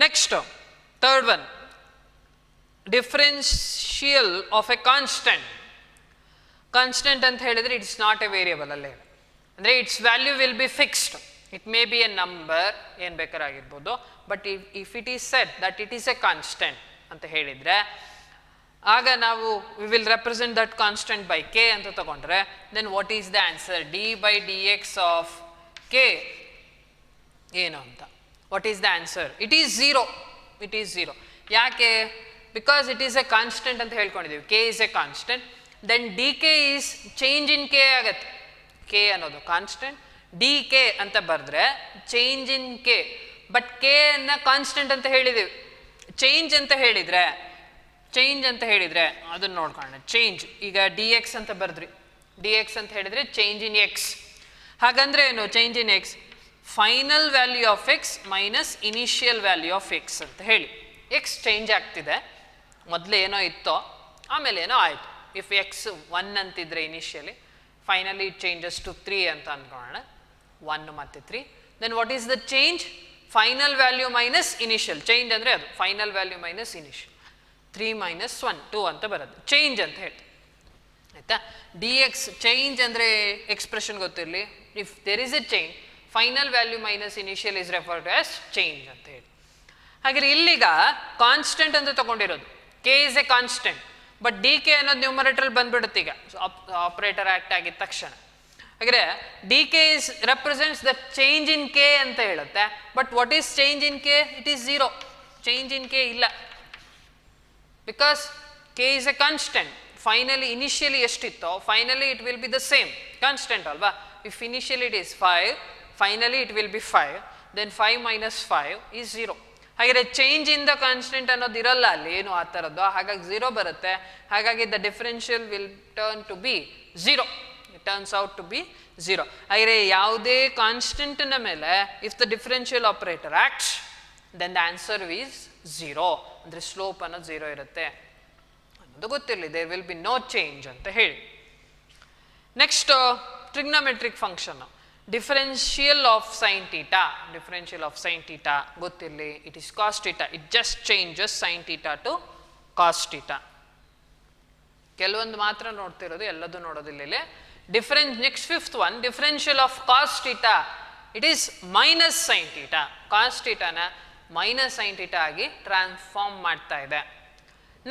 Next third one, differential of a constant. Constant ಅಂತ ಹೇಳಿದ್ರೆ ಇಟ್ಸ್ ನಾಟ್ ಎ ವೇರಿಯಬಲ್ ಅಲ್ಲೇ, ಅಂದರೆ its value will be fixed. It may be a number, ಏನು ಬೇಕಾಗಿರ್ಬೋದು, but if it is said that it is a constant ಅಂತ ಹೇಳಿದರೆ, ಆಗ ನಾವು we will represent that constant by k ಅಂತ ತಗೊಂಡ್ರೆ, then what is the answer, d by D x of k ಏನು ಅಂತ. What is the answer, it is 0. It is 0. ಯಾಕೆ, because it is a constant ಅಂತ ಹೇಳ್ಕೊಂಡಿದ್ದೀವಿ. K is a constant, then d k is change in k ಆಗುತ್ತೆ. K ಅನ್ನೋದು constant, d k ಅಂತ ಬರೆದ್ರೆ change in k. But k ಅನ್ನ constant ಅಂತ ಹೇಳಿದ್ದೀವಿ. ಚೇಂಜ್ ಅಂತ ಹೇಳಿದ್ರೆ ಅದನ್ನ ನೋಡ್ಕೊಳ್ಳೋಣ. ಚೇಂಜ್, ಈಗ ಡಿ ಎಕ್ಸ್ ಅಂತ ಬರೆದ್ರಿ, ಡಿ ಎಕ್ಸ್ ಅಂತ ಹೇಳಿದ್ರೆ ಚೇಂಜ್ ಇನ್ ಎಕ್ಸ್. ಹಾಗಂದ್ರೆ ಏನು, change in X, final value of X minus initial value of X ಅಂತ ಹೇಳಿ. ಎಕ್ಸ್ ಚೇಂಜ್ ಆಗ್ತಿದೆ, ಮೊದಲು ಏನೋ ಇತ್ತೋ ಆಮೇಲೆ ಏನೋ ಆಯಿತು. ಇಫ್ ಎಕ್ಸ್ 1 ಅಂತಿದ್ರೆ initially, finally it changes to 3 ಅಂತ ಅಂದ್ಕೊಳ್ಳೋಣ. 1 ಮತ್ತು 3. Then what is the change, final value minus initial. Change ಅಂದರೆ ಅದು ಫೈನಲ್ ವ್ಯಾಲ್ಯೂ ಮೈನಸ್ ಇನಿಷಿಯಲ್. 3 - 1 2 ಅಂತ ಬರೋದು ಚೇಂಜ್ ಅಂತ ಹೇಳಿ, ಆಯಿತಾ. ಡಿ ಎಕ್ಸ್ ಚೇಂಜ್ ಅಂದರೆ ಎಕ್ಸ್ಪ್ರೆಷನ್ ಗೊತ್ತಿರಲಿ. If there is a change, final value minus initial is referred to as change ಅಂತ ಹೇಳಿ. ಹಾಗೆ ಇಲ್ಲಿಗ ಕಾನ್ಸ್ಟೆಂಟ್ ಅಂತ ತಗೊಂಡಿರೋದು, K is a constant, but D K ಅನ್ನೋದು ನ್ಯೂಮರೇಟರ್ ಬಂದ್ಬಿಡುತ್ತೆ ಈಗ ಆಪರೇಟರ್ ಆಕ್ಟ್ ಆಗಿದ ತಕ್ಷಣ. ಹಾಗೆ D K is represents the change in K ಅಂತ ಹೇಳುತ್ತೆ. But what is change in K, it is 0. Change in K ಇಲ್ಲ, because k is a constant. Finally initially ಎಷ್ಟಿತ್ತೋ finally it will be the same constant ಅಲ್ವಾ. If initially it is 5, finally it will be 5, then 5 - 5 is 0. ಹಾಗೆ change in the constant ಅನ್ನೋದು ಇರಲ್ಲ ಅಲ್ಲಿ, ಏನು ಆ ಥರದ್ದು. ಹಾಗಾಗಿ 0 ಬರುತ್ತೆ. ಹಾಗಾಗಿ the differential will turn to be 0. It turns out to be 0. ಹಾಗೆ ಯಾವುದೇ ಕಾನ್ಸ್ಟೆಂಟ್ನ ಮೇಲೆ if the differential operator acts, then the answer is 0. ಅಂದರೆ ಸ್ಲೋಪ್ ಅನ್ನೋದು 0 ಇರುತ್ತೆ ಅನ್ನೋದು ಗೊತ್ತಿರಲಿ. There will be no change ಅಂತ ಹೇಳಿ. Next trigonometric function, differential of sine theta. Differential of sine theta ಗೊತ್ತಿರಲಿ, it is cos theta. It just changes sine theta to cos theta. ಕೆಲವೊಂದು ಮಾತ್ರ ನೋಡ್ತಿರೋದು, ಎಲ್ಲದೂ ನೋಡೋದಿಲ್ಲ ಇಲ್ಲಿ. Next fifth one, differential of cos theta. It is minus sine theta. Cos ಥೀಟಾನ minus sine theta ಆಗಿ transform ಮಾಡ್ತಾ ಇದೆ.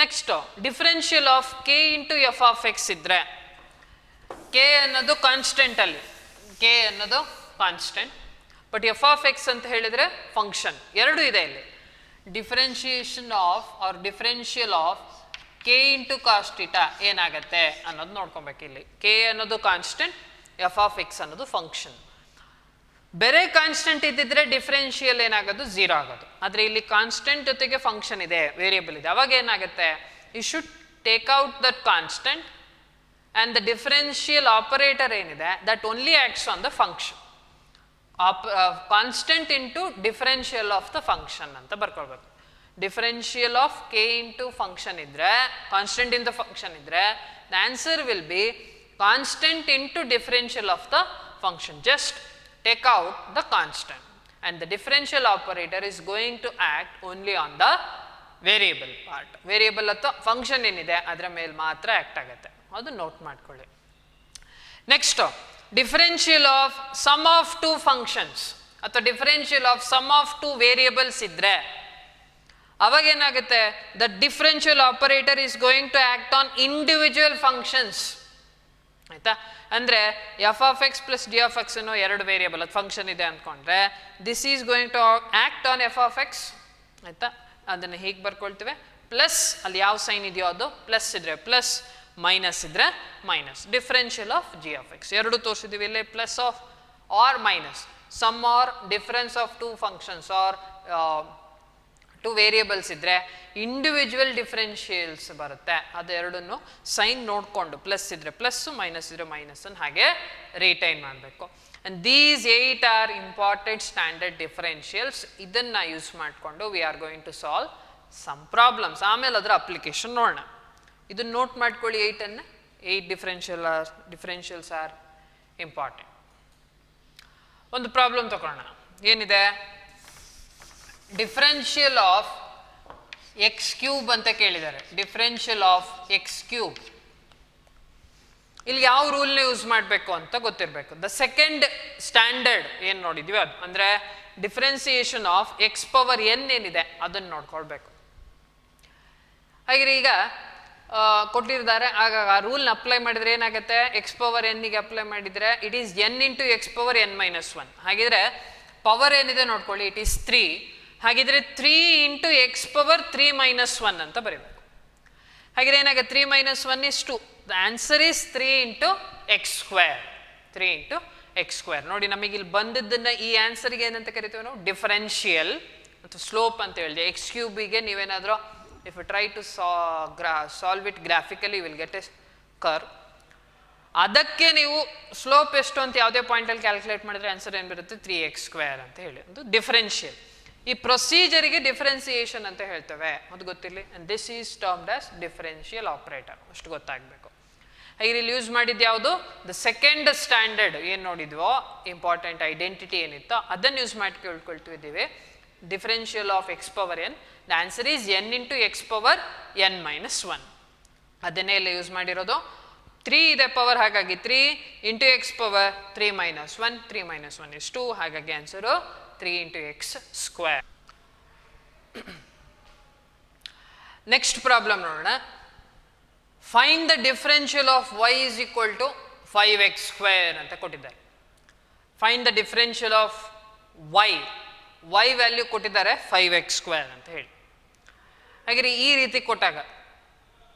Next differential of K into F of X ಇದ್ರೆ ಕೆ ಅನ್ನೋದು ಕಾನ್ಸ್ಟೆಂಟ್ ಅಲ್ಲಿ, ಕೆ ಅನ್ನೋದು constant, but F of X ಅಂತ ಹೇಳಿದ್ರೆ ಫಂಕ್ಷನ್. ಎರಡು ಇದೆ ಇಲ್ಲಿ. Differentiation of or differential of K into cos theta ಏನಾಗತ್ತೆ ಅನ್ನೋದು ನೋಡ್ಕೊಬೇಕು. ಇಲ್ಲಿ ಕೆ ಅನ್ನೋದು ಕಾನ್ಸ್ಟೆಂಟ್, ಎಫ್ ಆಫ್ ಎಕ್ಸ್ ಅನ್ನೋದು ಫಂಕ್ಷನ್. ಬೇರೆ ಕಾನ್ಸ್ಟೆಂಟ್ ಇದ್ದಿದ್ರೆ ಡಿಫರೆನ್ಷಿಯಲ್ ಏನಾಗೋದು 0 ಆಗೋದು. ಆದರೆ ಇಲ್ಲಿ ಕಾನ್ಸ್ಟೆಂಟ್ ಜೊತೆಗೆ ಫಂಕ್ಷನ್ ಇದೆ, ವೇರಿಯಬಲ್ ಇದೆ. ಅವಾಗ ಏನಾಗುತ್ತೆ, you should take out that constant and the differential operator ಏನಿದೆ that only acts on the function. Constant into differential of the function ಅಂತ ಬರ್ಕೊಳ್ಬೇಕು. Differential of K into function ಇದ್ರೆ, ಕಾನ್ಸ್ಟೆಂಟ್ ಇನ್ ದ ಫಂಕ್ಷನ್ ಇದ್ರೆ, the answer will be constant into differential of the function. Just take out the constant and the differential operator is going to act only on the variable part. Variable ಅಥವಾ function ಏನಿದೆ ಅದರ ಮೇಲೆ ಮಾತ್ರ act ಆಗುತ್ತೆ, ಅದು note ಮಾಡ್ಕೊಳ್ಳಿ. Next differential of sum of two functions ಅಥವಾ differential of sum of two variables ಇದ್ರೆ ಅವಾಗ ಏನಾಗುತ್ತೆ, the differential operator is going to act on individual functions. ಆಯ್ತಾ, ಅಂದರೆ F of X plus D of X ಅನ್ನೋ ಎರಡು variable ಅದು function ಇದೆ ಅಂದ್ಕೊಂಡ್ರೆ this is going to act on F of X. ಆಯ್ತಾ, ಅದನ್ನು ಹೀಗೆ ಬರ್ಕೊಳ್ತೇವೆ. ಪ್ಲಸ್ ಅಲ್ಲಿ ಯಾವ ಸೈನ್ ಇದೆಯೋ ಅದು ಪ್ಲಸ್ ಇದ್ರೆ ಪ್ಲಸ್, ಮೈನಸ್ ಇದ್ರೆ minus. Differential of G of X ಎರಡು ತೋರಿಸಿದ್ದೀವಿ ಇಲ್ಲಿ, plus of or minus, sum or difference of two functions or two variables ಇದ್ರೆ ಇಂಡಿವಿಜುವಲ್ ಡಿಫರೆನ್ಷಿಯಲ್ಸ್ ಬರುತ್ತೆ. ಅದೆರಡನ್ನು ಸೈನ್ ನೋಡಿಕೊಂಡು ಪ್ಲಸ್ ಇದ್ರೆ ಪ್ಲಸ್, ಮೈನಸ್ ಇದ್ರೆ ಮೈನಸ್ ಅನ್ನು ಹಾಗೆ ರಿಟೈನ್ ಮಾಡಬೇಕು. And these 8 are important standard differentials. ಇದನ್ನು ಯೂಸ್ ಮಾಡಿಕೊಂಡು we are going to solve some problems. ಆಮೇಲೆ ಅದರ ಅಪ್ಲಿಕೇಶನ್ ನೋಡೋಣ. ಇದನ್ನು ನೋಟ್ ಮಾಡ್ಕೊಳ್ಳಿ 8ಅನ್ನು. 8 ಡಿಫರೆನ್ಷಿಯಲ್ಸ್ ಆರ್ ಇಂಪಾರ್ಟೆಂಟ್. ಒಂದು ಪ್ರಾಬ್ಲಮ್ ತಗೊಳ್ಳೋಣ. ಏನಿದೆ, ಡಿಫರೆನ್ಷಿಯಲ್ ಆಫ್ ಎಕ್ಸ್ ಕ್ಯೂಬ್ ಅಂತ ಕೇಳಿದ್ದಾರೆ. ಡಿಫರೆನ್ಷಿಯಲ್ ಆಫ್ ಎಕ್ಸ್ ಕ್ಯೂಬ್, ಇಲ್ಲಿ ಯಾವ ರೂಲ್ನ ಯೂಸ್ ಮಾಡಬೇಕು ಅಂತ ಗೊತ್ತಿರಬೇಕು. ದ ಸೆಕೆಂಡ್ ಸ್ಟ್ಯಾಂಡರ್ಡ್ ಏನು ನೋಡಿದ್ವಿ ಅದು, ಅಂದರೆ differentiation of X power N ಏನಿದೆ ಅದನ್ನು ನೋಡ್ಕೊಳ್ಬೇಕು. ಹಾಗೆ ಈಗ ಕೊಟ್ಟಿದ್ದಾರೆ, ಆಗ ಆ ರೂಲ್ನ ಅಪ್ಲೈ ಮಾಡಿದರೆ ಏನಾಗುತ್ತೆ, ಎಕ್ಸ್ ಪವರ್ ಎನ್ನಿಗೆ ಅಪ್ಲೈ ಮಾಡಿದರೆ it is N into X power N minus 1. ಹಾಗಿದ್ರೆ ಪವರ್ ಏನಿದೆ ನೋಡ್ಕೊಳ್ಳಿ, ಇಟ್ ಈಸ್ 3. ಹಾಗಿದ್ರೆ 3 ಇಂಟು ಎಕ್ಸ್ ಪವರ್ 3 ಮೈನಸ್ 1 ಅಂತ ಬರೀಬೇಕು. ಹಾಗಿದ್ರೆ ಏನಾಗುತ್ತೆ, 3 minus 1 is 2. The answer is 3 into X square. 3 into X square. ನೋಡಿ, ನಮಗೆ ಇಲ್ಲಿ ಬಂದಿದ್ದನ್ನು ಈ ಆನ್ಸರ್ಗೆ ಏನಂತ ಕರಿತೀವಿ ನಾವು, ಡಿಫರೆನ್ಷಿಯಲ್ ಅಥವಾ ಸ್ಲೋಪ್ ಅಂತ ಹೇಳಿದೆ. ಎಕ್ಸ್ ಕ್ಯೂಬಿಗೆ ನೀವೇನಾದರೂ if you try to solve it graphically will get a curve. ಅದಕ್ಕೆ ನೀವು ಸ್ಲೋಪ್ ಎಷ್ಟು ಅಂತ ಯಾವುದೇ ಪಾಯಿಂಟಲ್ಲಿ ಕ್ಯಾಲ್ಕುಲೇಟ್ ಮಾಡಿದ್ರೆ ಆನ್ಸರ್ ಏನು ಬರುತ್ತೆ, 3x ಸ್ಕ್ವೇರ್ ಅಂತ ಹೇಳಿ. ಒಂದು ಡಿಫರೆನ್ಷಿಯಲ್. ಈ ಪ್ರೊಸೀಜರಿಗೆ ಡಿಫರೆನ್ಸಿಯೇಷನ್ ಅಂತ ಹೇಳ್ತೇವೆ, ಅದು ಗೊತ್ತಿರಲಿ. And this is termed as differential operator, ಅಷ್ಟು ಗೊತ್ತಾಗಬೇಕು. ಹಾಗೆ ಇಲ್ಲಿ ಯೂಸ್ ಮಾಡಿದ್ದು ಯಾವುದು, ದ ಸೆಕೆಂಡ್ ಸ್ಟ್ಯಾಂಡರ್ಡ್ ಏನು ನೋಡಿದ್ವೋ ಇಂಪಾರ್ಟೆಂಟ್ ಐಡೆಂಟಿಟಿ ಏನಿತ್ತೋ ಅದನ್ನು ಯೂಸ್ ಮಾಡಿ ಕೇಳ್ಕೊಳ್ತಿದ್ದೀವಿ. Differential of X power N, the answer is N into X power N minus 1. ಅದನ್ನೇ ಇಲ್ಲಿ ಯೂಸ್ ಮಾಡಿರೋದು. 3 ಇದೆ ಪವರ್, ಹಾಗಾಗಿ 3 into X power 3 minus 1. 3 minus 1 is 2, ಹಾಗಾಗಿ answer 3 into X square. Next problem ನೋಡೋಣ. Find the differential of y is equal to 5x square ಅಂತ ಕೊಟ್ಟಿದ್ದಾರೆ. Find the differential of y value ಕೊಟ್ಟಿದ್ದಾರೆ 5x ಸ್ಕ್ವೇರ್ ಅಂತ ಹೇಳಿ. ಹಾಗೆ ಈ ರೀತಿ ಕೊಟ್ಟಾಗ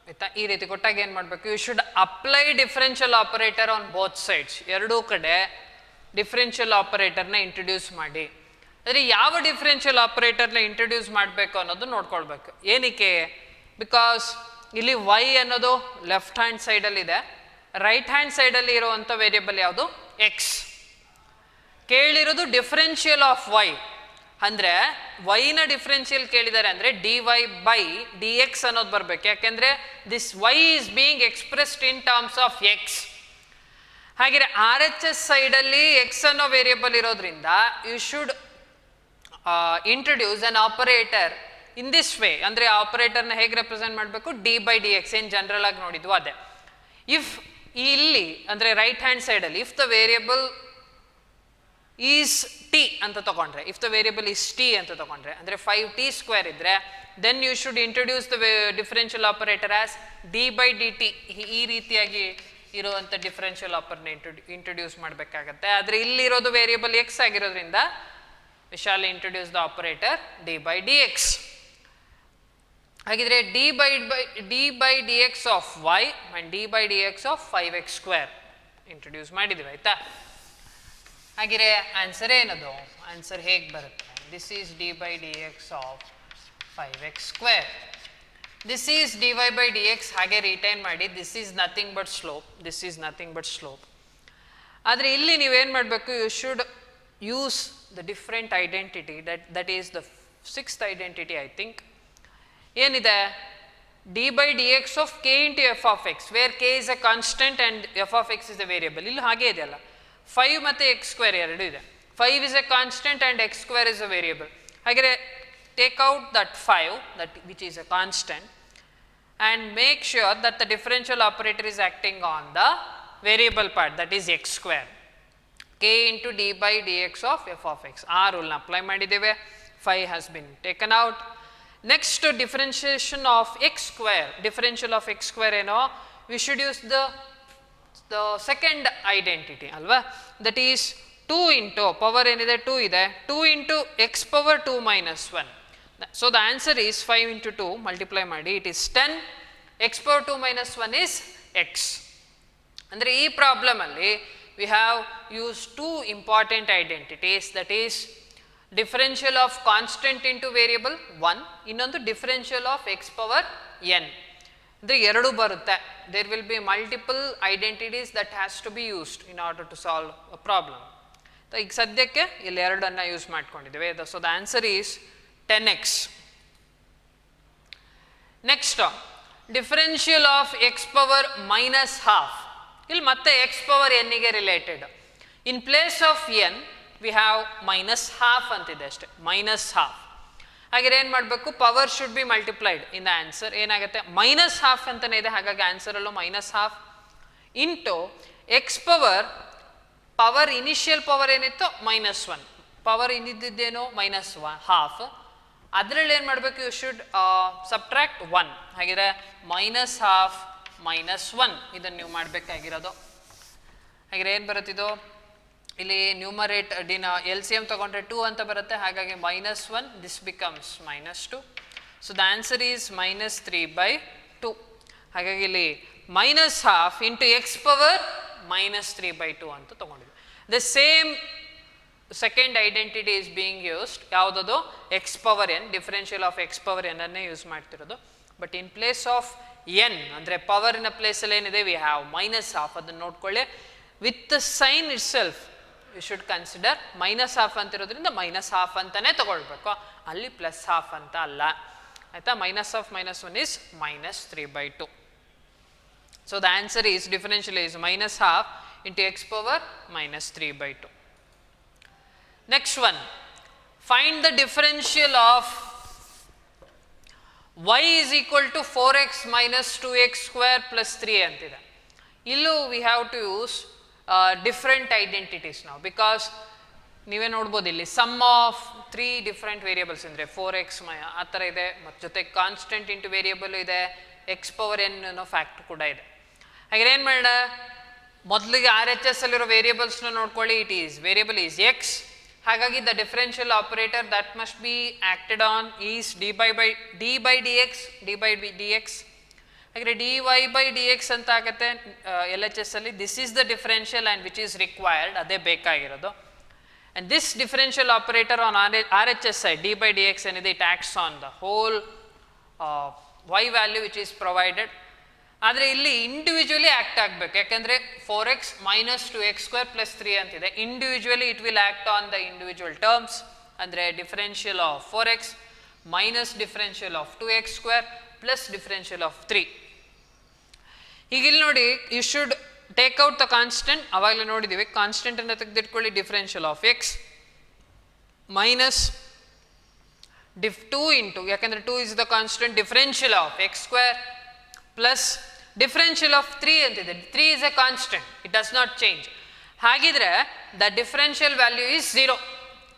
ಆಯ್ತಾ, ಈ ರೀತಿ ಕೊಟ್ಟಾಗ ಏನು ಮಾಡಬೇಕು, you should apply differential operator on both sides. ಎರಡೂ ಕಡೆ ಡಿಫರೆನ್ಷಿಯಲ್ ಆಪರೇಟರ್ನ ಇಂಟ್ರೊಡ್ಯೂಸ್ ಮಾಡಿ. ಅಂದರೆ ಯಾವ ಡಿಫರೆನ್ಷಿಯಲ್ ಆಪರೇಟರ್ನ ಇಂಟ್ರೊಡ್ಯೂಸ್ ಮಾಡಬೇಕು ಅನ್ನೋದು ನೋಡ್ಕೊಳ್ಬೇಕು. ಏನಕ್ಕೆ, ಬಿಕಾಸ್ ಇಲ್ಲಿ y ಅನ್ನೋದು ಲೆಫ್ಟ್ ಹ್ಯಾಂಡ್ ಸೈಡಲ್ಲಿದೆ, ರೈಟ್ ಹ್ಯಾಂಡ್ ಸೈಡಲ್ಲಿ ಇರುವಂಥ ವೇರಿಯಬಲ್ ಯಾವುದು, x. ಕೇಳಿರೋದು ಡಿಫರೆನ್ಷಿಯಲ್ ಆಫ್ y, ಅಂದರೆ ವೈನ ಡಿಫರೆನ್ಷಿಯಲ್ ಕೇಳಿದ್ದಾರೆ ಅಂದರೆ dy ಬೈ dx ಅನ್ನೋದು ಬರಬೇಕು. ಯಾಕೆಂದರೆ this y is being expressed in terms of x. ಹಾಗೆ ಆರ್ ಎಚ್ ಎಸ್ ಸೈಡಲ್ಲಿ ಎಕ್ಸ್ ಅನ್ನೋ ವೇರಿಯಬಲ್ ಇರೋದ್ರಿಂದ you should introduce an operator in this way. ಅಂದರೆ ಆ ಆಪರೇಟರ್ನ ಹೇಗೆ ರೆಪ್ರೆಸೆಂಟ್ ಮಾಡಬೇಕು, ಡಿ ಬೈ ಡಿ ಎಕ್ಸ್, ಏನು ಜನರಲ್ ಆಗಿ ನೋಡಿದ್ವು ಅದೇ. ಇಫ್ ಇಲ್ಲಿ ಅಂದರೆ ರೈಟ್ ಹ್ಯಾಂಡ್ ಸೈಡಲ್ಲಿ if the variable is t ಅಂತ ತಗೊಂಡ್ರೆ, if the variable is t ಅಂತ ತಗೊಂಡ್ರೆ, ಅಂದರೆ 5t² ಇದ್ರೆ, then you should introduce the differential operator as d by dt. ಈ ರೀತಿಯಾಗಿ ಇರುವಂಥ ಡಿಫರೆನ್ಷಿಯಲ್ ಆಪರ್ನ ಇಂಟ್ರೊಡ್ಯೂಸ್ ಮಾಡಬೇಕಾಗತ್ತೆ. ಆದರೆ ಇಲ್ಲಿರೋದು ವೇರಿಯಬಲ್ x ಆಗಿರೋದ್ರಿಂದ we shall introduce the operator d by dx. ಹಾಗಿದ್ರೆ d by dx of y and d by dx of 5x² introduce ಮಾಡಿದ್ದೀವಿ, ಆಯಿತಾ? ಹಾಗಿದ್ರೆ ಆನ್ಸರ್ ಏನದು? ಆನ್ಸರ್ ಹೇಗೆ ಬರುತ್ತೆ? This is d by dx of 5x². This is dy by dx. ಹಾಗೆ retain ಮಾಡಿ, this is nothing but slope, this is nothing but slope. ಆದರೆ ಇಲ್ಲಿ ನೀವೇನು ಮಾಡಬೇಕು? You should use the different identity, that is the 6th identity I think. ಏನಿದೆ? d by dx of k into f of x, where k is a constant and f of x is a variable. ಇಲ್ಲಿ ಹಾಗೆ ಇದೆಯಲ್ಲ, 5 ಮತ್ತು x² ಎರಡು ಇದೆ. 5 is a constant and x² is a variable. ಹಾಗೆ take out that 5, which is a constant, and make sure that the differential operator is acting on the variable part, that is x². k into d by dx of f of x. ಆ ರೂಲ್ನ apply ಮಾಡಿದ್ದೇವೆ. 5 has been taken out. Next, differentiation of x². Differential of x² ಏನೋ, we should use the second identity ಅಲ್ವಾ, that is 2 into power ಏನಿದೆ 2 ಇದೆ, 2 into x power 2 minus 1. So the answer is 5 into 2 multiply ಮಾಡಿ, it is 10. x power 2 minus 1 is x. ಅಂದರೆ ಈ problem ಅಲ್ಲಿ we have used two important identities, that is differential of constant into variable 1, ಇನ್ನೊಂದು differential of x power n. ಅಂದರೆ ಎರಡು ಬರುತ್ತೆ. There will be multiple identities that has to be used in order to solve a problem. ಈಗ ಸದ್ಯಕ್ಕೆ ಇಲ್ಲಿ ಎರಡನ್ನು use ಮಾಡ್ಕೊಂಡಿದ್ದೇವೆ. So the answer is 10x. Next, differential of x power minus half. ಇಲ್ಲಿ ಮತ್ತೆ x ಪವರ್ n ಗೆ related. In place of n we have minus half ಅಂತಿದೆ ಅಷ್ಟೇ, ಮೈನಸ್ ಹಾಫ್. ಹಾಗೆ ಏನು ಮಾಡಬೇಕು? Power should be multiplied in the answer. ಏನಾಗುತ್ತೆ? Minus half ಅಂತಲೇ ಇದೆ, ಹಾಗಾಗಿ ಆನ್ಸರಲ್ಲೂ minus half into X power, power initial power ಏನಿತ್ತು -1, ಪವರ್ ಇನ್ನಿದ್ದೇನೋ -ಹಾಫ್. ಅದರಲ್ಲಿ ಏನು ಮಾಡಬೇಕು? You should subtract 1. ಹಾಗಿದ್ರೆ -half -1 ಇದನ್ನು ನೀವು ಮಾಡಬೇಕಾಗಿರೋದು. ಹಾಗಿದ್ರೆ ಏನು ಬರುತ್ತಿದ್ದು? ಇಲ್ಲಿ ನ್ಯೂಮರೇಟ್ LCM ತಗೊಂಡ್ರೆ 2 ಅಂತ ಬರುತ್ತೆ, ಹಾಗಾಗಿ -1, this becomes -2. So the answer is -3/2. ಹಾಗಾಗಿ ಇಲ್ಲಿ -half ಇಂಟು ಎಕ್ಸ್ ಪವರ್ -3/2 ಅಂತ ತಗೊಂಡಿದ್ವಿ. The same second identity is being used. ಯಾವುದದು? X power N, differential of X power N ಅನ್ನೇ ಯೂಸ್ ಮಾಡ್ತಿರೋದು. But in place of N ಅಂದರೆ ಪವರಿನ ಪ್ಲೇಸಲ್ಲಿ ಏನಿದೆ, ವಿ ಹ್ಯಾವ್ -half. ಅದನ್ನು ನೋಡ್ಕೊಳ್ಳಿ. With the sign itself you should consider -half ಅಂತಿರೋದ್ರಿಂದ -half ಅಂತಲೇ ತಗೊಳ್ಬೇಕು, ಅಲ್ಲಿ +half ಅಂತ ಅಲ್ಲ, ಆಯಿತಾ? -half -1 is -3/2. So the answer is differential is -half into x power -3/2. Next one, find the differential of y is equal to 4x minus 2x square plus 3 ಅಂತಿದೆ. ಇಲ್ಲೂ we have to use different identities now, because ನೀವೇ ನೋಡ್ಬೋದು ಇಲ್ಲಿ some of 3 different variables ಅಂದರೆ 4x ಆ ಥರ ಇದೆ, ಮತ್ತು ಜೊತೆ ಕಾನ್ಸ್ಟೆಂಟ್ ಇಂಟು ವೇರಿಯಬಲ್ ಇದೆ, ಎಕ್ಸ್ ಪವರ್ ಎನ್ ಅನ್ನೋ ಫ್ಯಾಕ್ಟ್ ಕೂಡ ಇದೆ. ಹಾಗೆ ಏನು ಮಾಡೋಣ? ಮೊದಲಿಗೆ RHS ಅಲ್ಲಿರೋ ವೇರಿಯಬಲ್ಸ್ನ ನೋಡ್ಕೊಳ್ಳಿ. ವೇರಿಯಬಲ್ ಈಸ್ ಎಕ್ಸ್, ಹಾಗಾಗಿ the differential operator that must be acted on is dy by dx. ಹಾಗೆ dy by dx ಅಂತ ಆಗುತ್ತೆ LHS ಅಲ್ಲಿ. This is the differential and which is required, ಅದೇ ಬೇಕಾಗಿರೋದು. And this differential operator on RHS side dy by dx ಏನಿದೆ, it acts on the whole y value which is provided. ಆದರೆ ಇಲ್ಲಿ individually act ಆಗಬೇಕು, ಯಾಕೆಂದರೆ 4x minus 2x square plus 3 ಅಂತಿದೆ. Individually it will act on the individual terms, ಅಂದರೆ differential of 4x minus differential of 2x square plus differential of 3. ಈಗ ಇಲ್ಲಿ ನೋಡಿ, you should take out the constant. ಅವಾಗಲೇ ನೋಡಿದ್ದೀವಿ, ಕಾನ್ಸ್ಟೆಂಟನ್ನು ತೆಗೆದಿಟ್ಕೊಳ್ಳಿ. Differential of x minus 2 into, ಯಾಕೆಂದರೆ 2 is the constant, differential of x square plus differential of 3 ಅಂತಿದೆ. 3 is a constant, it does not change. ಹಾಗಿದ್ರೆ ದ ಡಿಫರೆನ್ಷಿಯಲ್ ವ್ಯಾಲ್ಯೂ ಈಸ್ 0.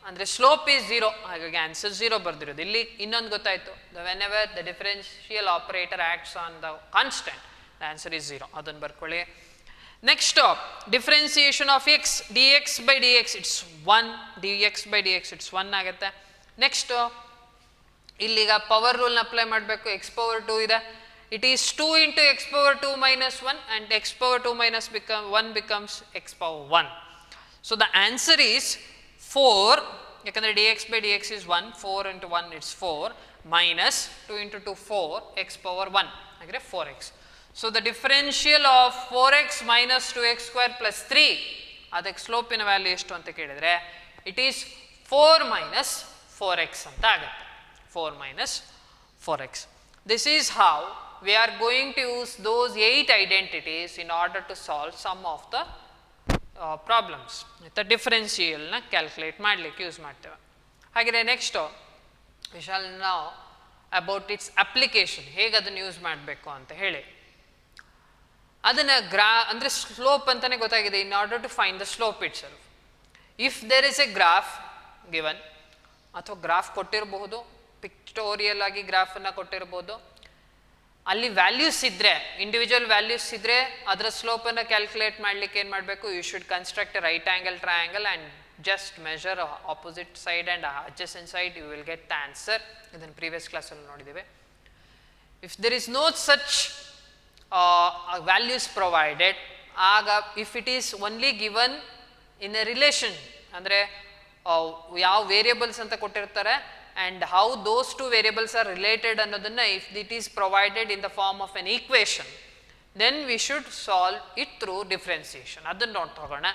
ಅಂದರೆ slope is 0, ಹಾಗಾಗಿ answer 0 ಬರ್ದಿರೋದು. ಇಲ್ಲಿ ಇನ್ನೊಂದು ಗೊತ್ತಾಯಿತು, when ever the differential operator acts on the constant the answer is 0, ಅದನ್ನು ಬರ್ಕೊಳ್ಳಿ. Next differentiation of X, d X by D X it's 1, D X by D X it's 1 ಆಗುತ್ತೆ. Next ಇಲ್ಲಿಗ power ರೂಲ್ನ apply ಮಾಡಬೇಕು. X power 2 ಇದೆ, it is 2 into X power 2 minus 1 and X power 2 minus 1 becomes X power 1. So the answer is 4, ಯಾಕಂದರೆ D X by D x is 1, 4 into 1 it's 4 minus 2 into 2 4 X power 1 ಹಾಗೆ 4x. So the differential of 4x minus 2x square plus 3, ಅದಕ್ಕೆ ಸ್ಲೋಪಿನ value ಎಷ್ಟು ಅಂತ ಕೇಳಿದರೆ it is 4 minus 4x ಅಂತ ಆಗುತ್ತೆ. 4 minus 4x. This is how we are going to use those 8 identities in order to solve some of the problems. ಆಯಿತಾ, ಡಿಫರೆನ್ಷಿಯಲ್ನ calculate ಮಾಡಲಿಕ್ಕೆ use ಮಾಡ್ತೇವೆ. ಹಾಗೆಯೇ next we shall now about it's application, ಹೇಗೆ ಅದನ್ನು use ಮಾಡಬೇಕು ಅಂತ ಹೇಳಿ. ಅದನ್ನು ಅಂದರೆ ಸ್ಲೋಪ್ ಅಂತಲೇ ಗೊತ್ತಾಗಿದೆ. In order to find the slope itself, if there is a graph given, ಅಥವಾ ಗ್ರಾಫ್ ಕೊಟ್ಟಿರಬಹುದು, ಪಿಕ್ಟೋರಿಯಲ್ ಆಗಿ ಗ್ರಾಫನ್ನು ಕೊಟ್ಟಿರ್ಬೋದು, ಅಲ್ಲಿ ವ್ಯಾಲ್ಯೂಸ್ ಇದ್ದರೆ, ಇಂಡಿವಿಜುವಲ್ ವ್ಯಾಲ್ಯೂಸ್ ಇದ್ದರೆ ಅದರ ಸ್ಲೋಪನ್ನು ಕ್ಯಾಲ್ಕುಲೇಟ್ ಮಾಡಲಿಕ್ಕೆ ಏನು ಮಾಡಬೇಕು, you should construct a right angle triangle and just measure opposite side and adjacent side, you will get the answer. ಇದನ್ನು ಪ್ರೀವಿಯಸ್ ಕ್ಲಾಸಲ್ಲಿ ನೋಡಿದ್ದೇವೆ. If there is no such values provided, ಆಗ if it is only given in a relation, ಅಂದರೆ ಯಾವ variables ಅಂತ ಕೊಟ್ಟಿರ್ತಾರೆ and how those two variables are related ಅನ್ನೋದನ್ನ if it is provided in the form of an equation, then we should solve it through differentiation. ಅದನ್ನು ತಗೋಣ.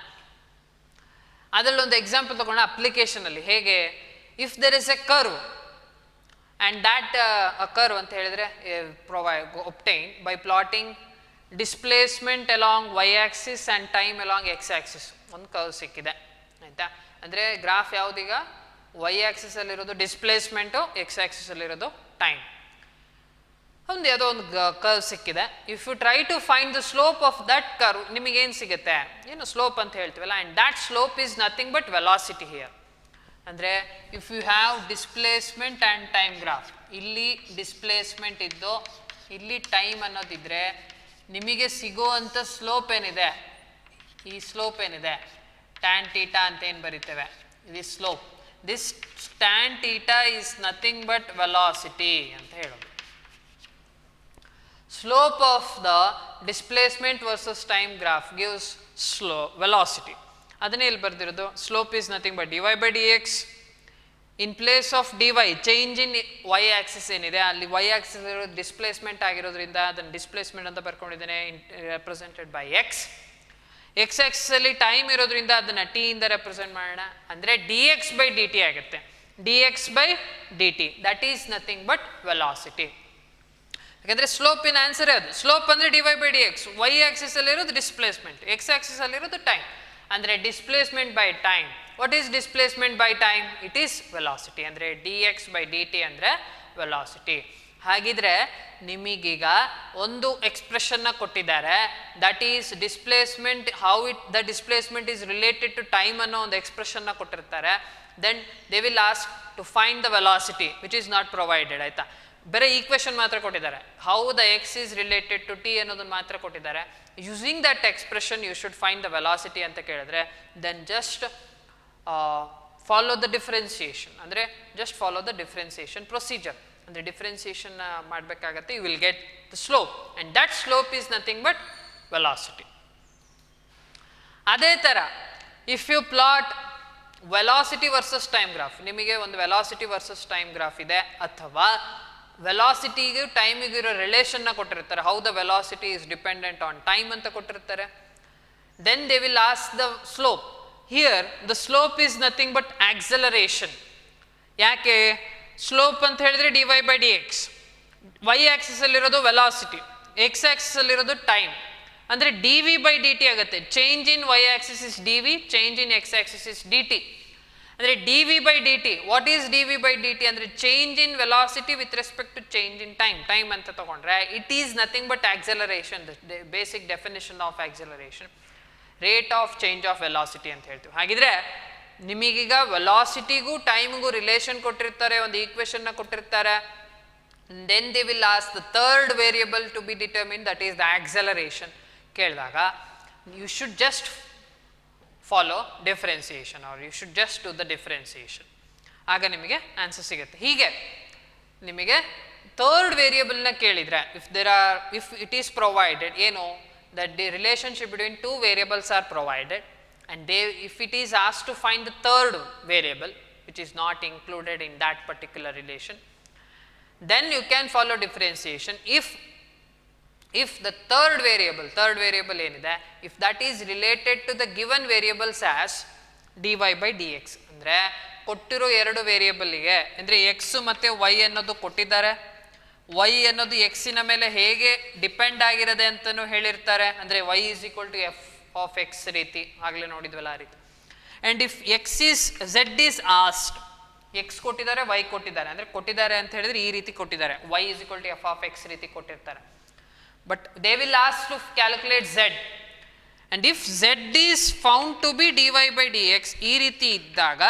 ಅದರಲ್ಲಿ ಒಂದು example ತಗೋಣ ಅಪ್ಲಿಕೇಶನ್ ಅಲ್ಲಿ. ಹೇಗೆ, if there is A curve and that curve ಅಂತ ಹೇಳಿದರೆ obtained by plotting displacement along y axis and time along x axis. ಒಂದು ಕರ್ವ್ ಸಿಕ್ಕಿದೆ ಆಯಿತಾ. ಅಂದರೆ ಗ್ರಾಫ್ ಯಾವುದೀಗ ವೈ ಆಕ್ಸಿಸ್ ಅಲ್ಲಿರೋದು ಡಿಸ್ಪ್ಲೇಸ್ಮೆಂಟು, ಎಕ್ಸ್ ಆಕ್ಸಿಸ್ ಅಲ್ಲಿರೋದು ಟೈಮ್. ಒಂದು ಯಾವುದೋ ಒಂದು ಕರ್ವ್ ಸಿಕ್ಕಿದೆ. If you try to find the slope of that curve, ನಿಮಗೇನು ಸಿಗುತ್ತೆ, ಏನು ಸ್ಲೋಪ್ ಅಂತ ಹೇಳ್ತೀವಲ್ಲ, and that slope is nothing but velocity here. ಅಂದರೆ if you have displacement and time graph, ಇಲ್ಲಿ ಡಿಸ್ಪ್ಲೇಸ್ಮೆಂಟ್ ಇದ್ದು ಇಲ್ಲಿ ಟೈಮ್ ಅನ್ನೋದಿದ್ರೆ ನಿಮಗೆ ಸಿಗೋವಂಥ ಸ್ಲೋಪ್ ಏನಿದೆ, ಈ ಸ್ಲೋಪ್ ಏನಿದೆ ಟ್ಯಾನ್ ಟೀಟಾ ಅಂತ ಏನು ಬರಿತೇವೆ, ಇದು slope. This tan theta is nothing but velocity ಅಂತ ಹೇಳೋದು. Slope of the displacement versus time graph gives velocity. ಅದನ್ನೇ ಇಲ್ಲಿ ಬರ್ದಿರೋದು. Slope is nothing but dy by dx. In place of dy, change in y axis ಏನಿದೆ, ಅಲ್ಲಿ y axis ಇರೋದು displacement ಆಗಿರೋದ್ರಿಂದ ಅದನ್ನು displacement ಅಂತ ಬರ್ಕೊಂಡಿದ್ದೇನೆ, represented by x. X axis ಅಲ್ಲಿ ಟೈಮ್ ಇರೋದ್ರಿಂದ ಅದನ್ನು ಟಿ ಇಂದ ರೆಪ್ರೆಸೆಂಟ್ ಮಾಡೋಣ, ಅಂದರೆ D X by D T ಆಗುತ್ತೆ. D X by D T that is nothing but velocity. ಯಾಕಂದರೆ ಸ್ಲೋಪಿನ ಆನ್ಸರೇ ಅದು. ಸ್ಲೋಪ್ ಅಂದರೆ D Y by D X, Y axis ಅಲ್ಲಿರೋದು ಡಿಸ್ಪ್ಲೇಸ್ಮೆಂಟ್, ಎಕ್ಸ್ ಆಕ್ಸಿಸ್ ಅಲ್ಲಿರೋದು ಟೈಮ್, ಅಂದರೆ displacement by time. What is displacement by time? It is velocity. ಅಂದರೆ D X by D T ಅಂದರೆ ವೆಲಾಸಿಟಿ. ಹಾಗಿದ್ರೆ ನಿಮಗೀಗ ಒಂದು ಎಕ್ಸ್ಪ್ರೆಷನ್ನ ಕೊಟ್ಟಿದ್ದಾರೆ, that is displacement, how it the displacement is related to time ಅನ್ನೋ ಒಂದು ಎಕ್ಸ್ಪ್ರೆಷನ್ನ ಕೊಟ್ಟಿರ್ತಾರೆ. Then they will ask to find the velocity which is not provided. ಆಯಿತಾ, ಬೇರೆ ಈಕ್ವೇಷನ್ ಮಾತ್ರ ಕೊಟ್ಟಿದ್ದಾರೆ, how the X is related to T ಅನ್ನೋದನ್ನು ಮಾತ್ರ ಕೊಟ್ಟಿದ್ದಾರೆ. Using that expression you should find the velocity ಅಂತ ಕೇಳಿದ್ರೆ then just follow the differentiation, ಅಂದರೆ just follow the differentiation procedure. ಅಂದರೆ ಡಿಫ್ರೆನ್ಸಿಯೇಷನ್ ಮಾಡಬೇಕಾಗತ್ತೆ. You will get the slope and that slope is nothing but velocity. ಅದೇ ಥರ if you plot velocity versus time graph, ನಿಮಗೆ ಒಂದು velocity versus time graph ಇದೆ, ಅಥವಾ ವೆಲಾಸಿಟಿಗೂ ಟೈಮಿಗೂ ಇರೋ ರಿಲೇಷನ್ನ ಕೊಟ್ಟಿರ್ತಾರೆ, how the velocity is dependent on time ಅಂತ ಕೊಟ್ಟಿರ್ತಾರೆ. Then they will ask the slope. Here the slope is nothing but acceleration. ಯಾಕೆ ಸ್ಲೋಪ್ ಅಂತ ಹೇಳಿದ್ರೆ D Y by D X, Y axis ಅಲ್ಲಿರೋದು ವೆಲಾಸಿಟಿ, ಎಕ್ಸ್ ಆಕ್ಸಿಸ್ ಅಲ್ಲಿರೋದು time, ಅಂದರೆ D V by D T ಆಗುತ್ತೆ. Change in Y axis is D V, change in X axis is D T. ಅಂದರೆ D V by D T, what is D V by D T ಅಂದರೆ change in velocity with respect to change in time. Time ಅಂತ ತಗೊಂಡ್ರೆ it is nothing but acceleration. The basic definition of acceleration rate of change of velocity ಅಂತ ಹೇಳ್ತೀವಿ. ಹಾಗಿದ್ರೆ ನಿಮಗೀಗ ವೆಲಾಸಿಟಿಗೂ ಟೈಮ್ಗೂ relation ಕೊಟ್ಟಿರ್ತಾರೆ, ಒಂದು ಈಕ್ವೇಶನ್ನ ಕೊಟ್ಟಿರ್ತಾರೆ. Then they will ask the third variable to be determine, that is the acceleration. ಕೇಳಿದಾಗ you should just follow differentiation or you should just do the differentiation. ಆಗ ನಿಮಗೆ ಆನ್ಸರ್ ಸಿಗುತ್ತೆ. ಹೀಗೆ ನಿಮಗೆ ಥರ್ಡ್ ವೇರಿಯಬಲ್ನ ಕೇಳಿದರೆ ಇಫ್ ಇಟ್ ಈಸ್ ಪ್ರೊವೈಡೆಡ್, ಏನು that the relationship between two variables are provided, and if it is asked to find the third variable which is not included in that particular relation, then you can follow differentiation. If the third variable ಏನಿದೆ, if that is related to the given variables as dy by dx, ಅಂದರೆ ಕೊಟ್ಟಿರೋ ಎರಡು ವೇರಿಯಬಲ್ಗೆ, ಅಂದರೆ X ಮತ್ತು Y ಅನ್ನೋದು ಕೊಟ್ಟಿದ್ದಾರೆ, y ಅನ್ನೋದು ಎಕ್ಸಿನ ಮೇಲೆ ಹೇಗೆ ಡಿಪೆಂಡ್ ಆಗಿರದೆ ಅಂತಲೂ ಹೇಳಿರ್ತಾರೆ. ಅಂದರೆ y is equal to F of X ರೀತಿ, ಆಗಲೇ ನೋಡಿದ್ವಲ್ಲ ಆ ರೀತಿ. And if Z is asked, X ಕೊಟ್ಟಿದ್ದಾರೆ, ವೈ ಕೊಟ್ಟಿದ್ದಾರೆ, ಅಂದರೆ ಕೊಟ್ಟಿದ್ದಾರೆ ಅಂತ ಹೇಳಿದ್ರೆ ಈ ರೀತಿ ಕೊಟ್ಟಿದ್ದಾರೆ, y is equal to F of X ರೀತಿ ಕೊಟ್ಟಿರ್ತಾರೆ. But they will ask to calculate Z, and if Z is found to be dy by dx, ಈ ರೀತಿ ಇದ್ದಾಗ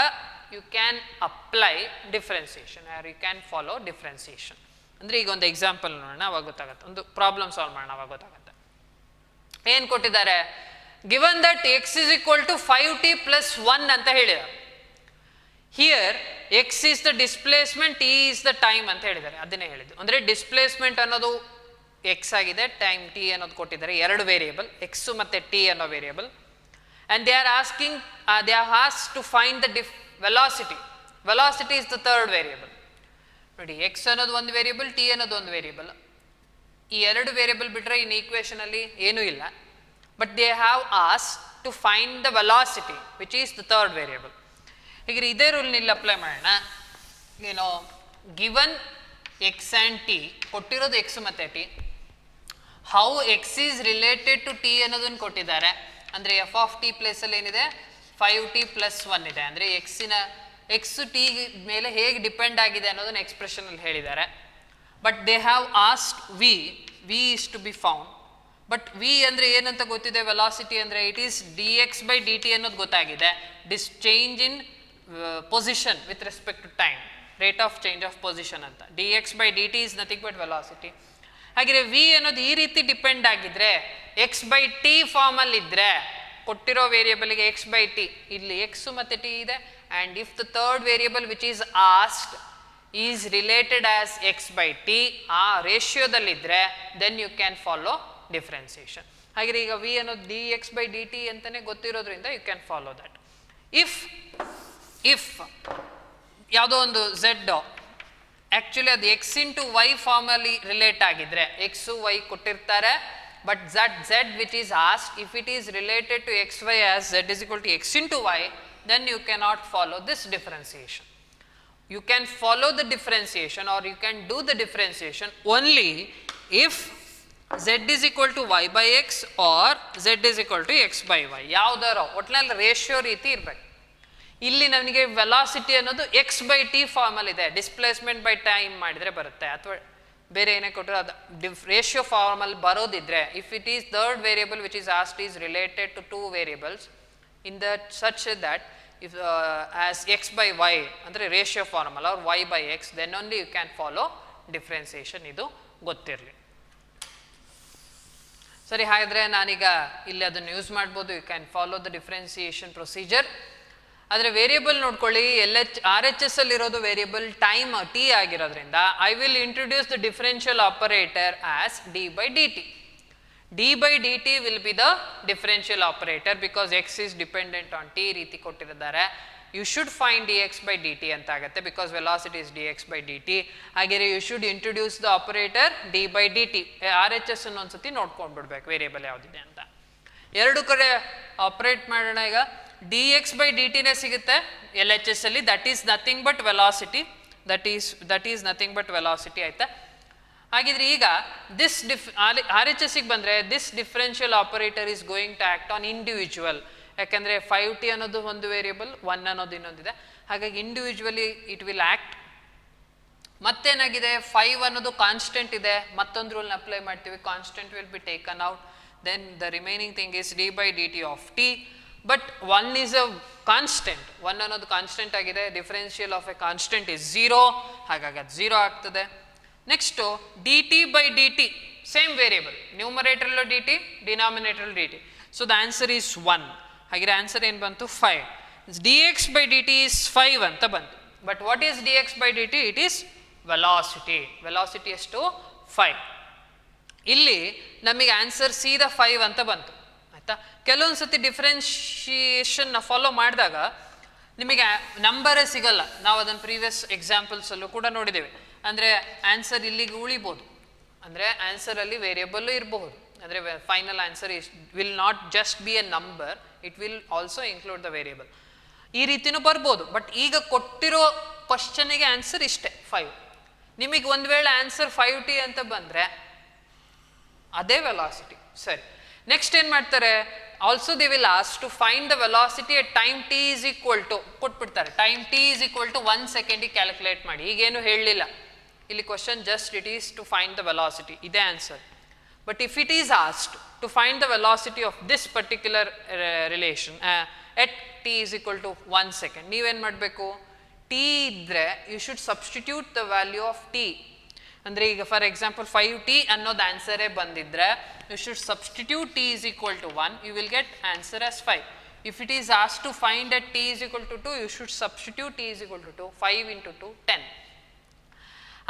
you can apply differentiation or you can follow differentiation. ಅಂದರೆ ಈಗ ಒಂದು example ನೋಡೋಣ, ಅವಾಗ ಗೊತ್ತಾಗುತ್ತೆ. ಒಂದು ಪ್ರಾಬ್ಲಮ್ ಸಾಲ್ವ್ ಮಾಡೋಣ, ಅವಾಗ ಗೊತ್ತಾಗುತ್ತೆ. ಏನು ಕೊಟ್ಟಿದ್ದಾರೆ, given that x is equal to 5t + 1 ಅಂತ ಹೇಳಿದ್ದಾರೆ. Here x is the displacement, t is the time ಅಂತ ಹೇಳಿದ್ದಾರೆ. ಅದನ್ನೇ ಹೇಳಿದ್ದು. ಅಂದರೆ ಡಿಸ್ಪ್ಲೇಸ್ಮೆಂಟ್ ಅನ್ನೋದು ಎಕ್ಸ್ ಆಗಿದೆ, ಟೈಮ್ ಟಿ ಅನ್ನೋದು ಕೊಟ್ಟಿದ್ದಾರೆ. ಎರಡು ವೇರಿಯಬಲ್, ಎಕ್ಸು ಮತ್ತು ಟಿ ಅನ್ನೋ variable. And they are asked to find the velocity. Velocity is the third variable. ನೋಡಿ, ಎಕ್ಸ್ ಅನ್ನೋದು ಒಂದು ವೇರಿಯಬಲ್, ಟಿ ಅನ್ನೋದು ಒಂದು ವೇರಿಯಬಲ್. ಈ ಎರಡು ವೇರಿಯಬಲ್ ಬಿಟ್ಟರೆ ಇನ್ನು ಈಕ್ವೇಷನಲ್ಲಿ ಏನೂ ಇಲ್ಲ. But they have asked to find the velocity which is the third variable. ಹೀಗೆ ಇದೇ ರೂಲ್ನ ಇಲ್ಲಿ ಅಪ್ಲೈ ಮಾಡೋಣ. ಏನು, ಗಿವನ್ ಎಕ್ಸ್ ಆ್ಯಂಡ್ ಟಿ, ಕೊಟ್ಟಿರೋದು ಎಕ್ಸ್ ಮತ್ತು t, how x is related to T ಅನ್ನೋದನ್ನು ಕೊಟ್ಟಿದ್ದಾರೆ. ಅಂದರೆ ಎಫ್ ಆಫ್ ಟಿ ಪ್ಲೇಸಲ್ಲಿ ಏನಿದೆ, 5t + 1 ಇದೆ. ಅಂದರೆ ಎಕ್ಸು ಟಿ ಮೇಲೆ ಹೇಗೆ ಡಿಪೆಂಡ್ ಆಗಿದೆ ಅನ್ನೋದನ್ನ ಎಕ್ಸ್ಪ್ರೆಷನಲ್ಲಿ ಹೇಳಿದ್ದಾರೆ. But they have asked v is to be found. But v ಅಂದರೆ ಏನಂತ ಗೊತ್ತಿದೆ, ವೆಲಾಸಿಟಿ ಅಂದರೆ it is dx by dt ಅನ್ನೋದು ಗೊತ್ತಾಗಿದೆ. Change in position with respect to time, rate of change of position ಅಂತ. dx by dt is nothing but velocity. ಹಾಗೆ v ಅನ್ನೋದು ಈ ರೀತಿ ಡಿಪೆಂಡ್ ಆಗಿದ್ರೆ, x by t ಫಾರ್ಮಲ್ಲಿ ಇದ್ದರೆ, ಕೊಟ್ಟಿರೋ ವೇರಿಯಬಲ್ಗೆ x by t, ಇಲ್ಲಿ ಎಕ್ಸು ಮತ್ತು ಟಿ ಇದೆ. And if the third variable which is asked is related as x by t, ಆ ರೇಷಿಯೋದಲ್ಲಿದ್ದರೆ, then you can follow differentiation. ಹಾಗೆ ಈಗ v ಅನ್ನೋದು dx by dt ಅಂತಲೇ ಗೊತ್ತಿರೋದ್ರಿಂದ you can follow that. if ಯಾವುದೋ ಒಂದು z ಆ್ಯಕ್ಚುಲಿ ಅದು x into y ಫಾರ್ಮಲ್ಲಿ relate ಆಗಿದ್ರೆ, ಎಕ್ಸು ವೈ ಕೊಟ್ಟಿರ್ತಾರೆ, but z which is asked, if it is related to xy as z is equal to x into y, then you cannot follow this differentiation. You can follow the differentiation or you can do the differentiation only if z is equal to y by x or z is equal to x by y. ಯಾವುದಾರೋ ಒಟ್ಟಿನಲ್ಲಿ ratio ರೀತಿ ಇರಬೇಕು. ಇಲ್ಲಿ ನಮಗೆ velocity ಅನ್ನೋದು x by t ಫಾರ್ಮಲ್ಲಿ ಇದೆ, displacement by time ಮಾಡಿದರೆ ಬರುತ್ತೆ, ಅಥವಾ ಬೇರೆ ಏನೇ ಕೊಟ್ಟರೆ ಅದು ರೇಷಿಯೋ ಫಾರ್ಮಲ್ಲಿ ಬರೋದಿದ್ರೆ, if it is third variable which is asked is related to two variables in that such that if as x by y ಅಂದರೆ ratio formal or y by x, then only you can follow differentiation. ಇದು ಗೊತ್ತಿರಲಿ. ಸರಿ, ಹಾಗಾದರೆ ನಾನೀಗ ಇಲ್ಲಿ ಅದನ್ನು use ಮಾಡ್ಬೋದು. You can follow the differentiation procedure. ಆದರೆ ವೇರಿಯಬಲ್ ನೋಡ್ಕೊಳ್ಳಿ, RHS ಅಲ್ಲಿರೋದು ವೇರಿಯಬಲ್ ಟೈಮ್ ಟಿ ಆಗಿರೋದ್ರಿಂದ I will introduce the differential operator as D by D t. d by dt will be the differential operator because x is dependent on t ರೀತಿ ಕೊಟ್ಟಿದ್ದಾರೆ. you should find dx by dt ಅಂತ ಆಗುತ್ತೆ because velocity is dx by dt. ಹಾಗೆ you should introduce the operator d by dt. RHS ಅನ್ನು ಒಂದ್ಸತಿ ನೋಡ್ಕೊಂಡು ಬಿಡ್ಬೇಕು variable ಯಾವುದಿದೆ ಅಂತ. ಎರಡು ಕಡೆ ಆಪರೇಟ್ ಮಾಡೋಣ. ಈಗ dx by dt ನೇ ಸಿಗುತ್ತೆ LHS ಅಲ್ಲಿ, that is nothing but velocity, that is nothing but velocity ಆಯ್ತಾ. ಹಾಗಿದ್ರೆ ಈಗ ದಿಸ್ RHSಗೆ ಬಂದರೆ this differential operator is going to act on individual. ಯಾಕೆಂದರೆ 5t ಅನ್ನೋದು ಒಂದು ವೇರಿಯಬಲ್, 1 ಅನ್ನೋದು ಇನ್ನೊಂದಿದೆ. ಹಾಗಾಗಿ ಇಂಡಿವಿಜುವಲಿ ಇಟ್ ವಿಲ್ ಆ್ಯಕ್ಟ್. ಮತ್ತೇನಾಗಿದೆ, 5 ಅನ್ನೋದು ಕಾನ್ಸ್ಟೆಂಟ್ ಇದೆ, ಮತ್ತೊಂದು ರೂಲ್ನ ಅಪ್ಲೈ ಮಾಡ್ತೀವಿ, constant will be taken out. Then the remaining thing is d by D t of t. But 1 is a constant, 1 ಅನ್ನೋದು ಕಾನ್ಸ್ಟೆಂಟ್ ಆಗಿದೆ, differential of a constant is 0, ಹಾಗಾಗಿ ಅದು 0 ಆಗ್ತದೆ. Next D T by D T same variable, ನ್ಯೂಮರೇಟರಲ್ಲೂ D T, denominator D T, so the answer is 1. ಹಾಗೆ answer ಏನು ಬಂತು 5. D X by D T is 5 ಅಂತ ಬಂತು. But what is D X by D T? It is velocity. Velocity ಎಷ್ಟು? 5. ಇಲ್ಲಿ ನಮಗೆ answer ಸೀದಾ 5 ಅಂತ ಬಂತು. ಆಯ್ತಾ? ಕೆಲವೊಂದು ಸತಿ ಡಿಫ್ರೆನ್ಷಿಯೇಷನ್ನ ಫಾಲೋ ಮಾಡಿದಾಗ ನಿಮಗೆ ನಂಬರೇ ಸಿಗಲ್ಲ. ನಾವು ಅದನ್ನು ಪ್ರೀವಿಯಸ್ ಎಕ್ಸಾಂಪಲ್ಸಲ್ಲೂ ಕೂಡ ನೋಡಿದ್ದೇವೆ. ಅಂದರೆ ಆನ್ಸರ್ ಇಲ್ಲಿಗೆ ಉಳಿಬೋದು, ಅಂದರೆ ಆನ್ಸರಲ್ಲಿ ವೇರಿಯಬಲ್ಲು ಇರಬಹುದು. ಅಂದರೆ final answer will not just B a number, it will also include the variable. ಈ ರೀತಿನೂ ಬರ್ಬೋದು. ಬಟ್ ಈಗ ಕೊಟ್ಟಿರೋ ಕ್ವಶನಿಗೆ ಆನ್ಸರ್ ಇಷ್ಟೇ 5. ನಿಮಗೆ ಒಂದು ವೇಳೆ ಆನ್ಸರ್ 5t ಅಂತ ಬಂದರೆ ಅದೇ ವೆಲಾಸಿಟಿ. ಸರಿ, ನೆಕ್ಸ್ಟ್ ಏನು ಮಾಡ್ತಾರೆ? Also they will ask to find the velocity at time T is equal to ಕೊಟ್ಬಿಡ್ತಾರೆ. Time T is equal to 1 ಸೆಕೆಂಡಿಗೆ ಕ್ಯಾಲ್ಕುಲೇಟ್ ಮಾಡಿ. ಈಗೇನು ಹೇಳಲಿಲ್ಲ ಇಲ್ಲಿ question, just it is to find the velocity, ಇದೇ answer. But if it is asked to find the velocity of this particular relation at T is equal to 1 second, ನೀವೇನು ಮಾಡಬೇಕು? T ಇದ್ದರೆ you should substitute the value of t. ಅಂದರೆ ಈಗ for example 5t ಅನ್ನೋದು ಆನ್ಸರೇ ಬಂದಿದ್ರೆ you should substitute t is equal to 1, you will get answer as 5. If it is asked to find at t is equal to 2, you should substitute t is equal to 2, 5 into 2 10.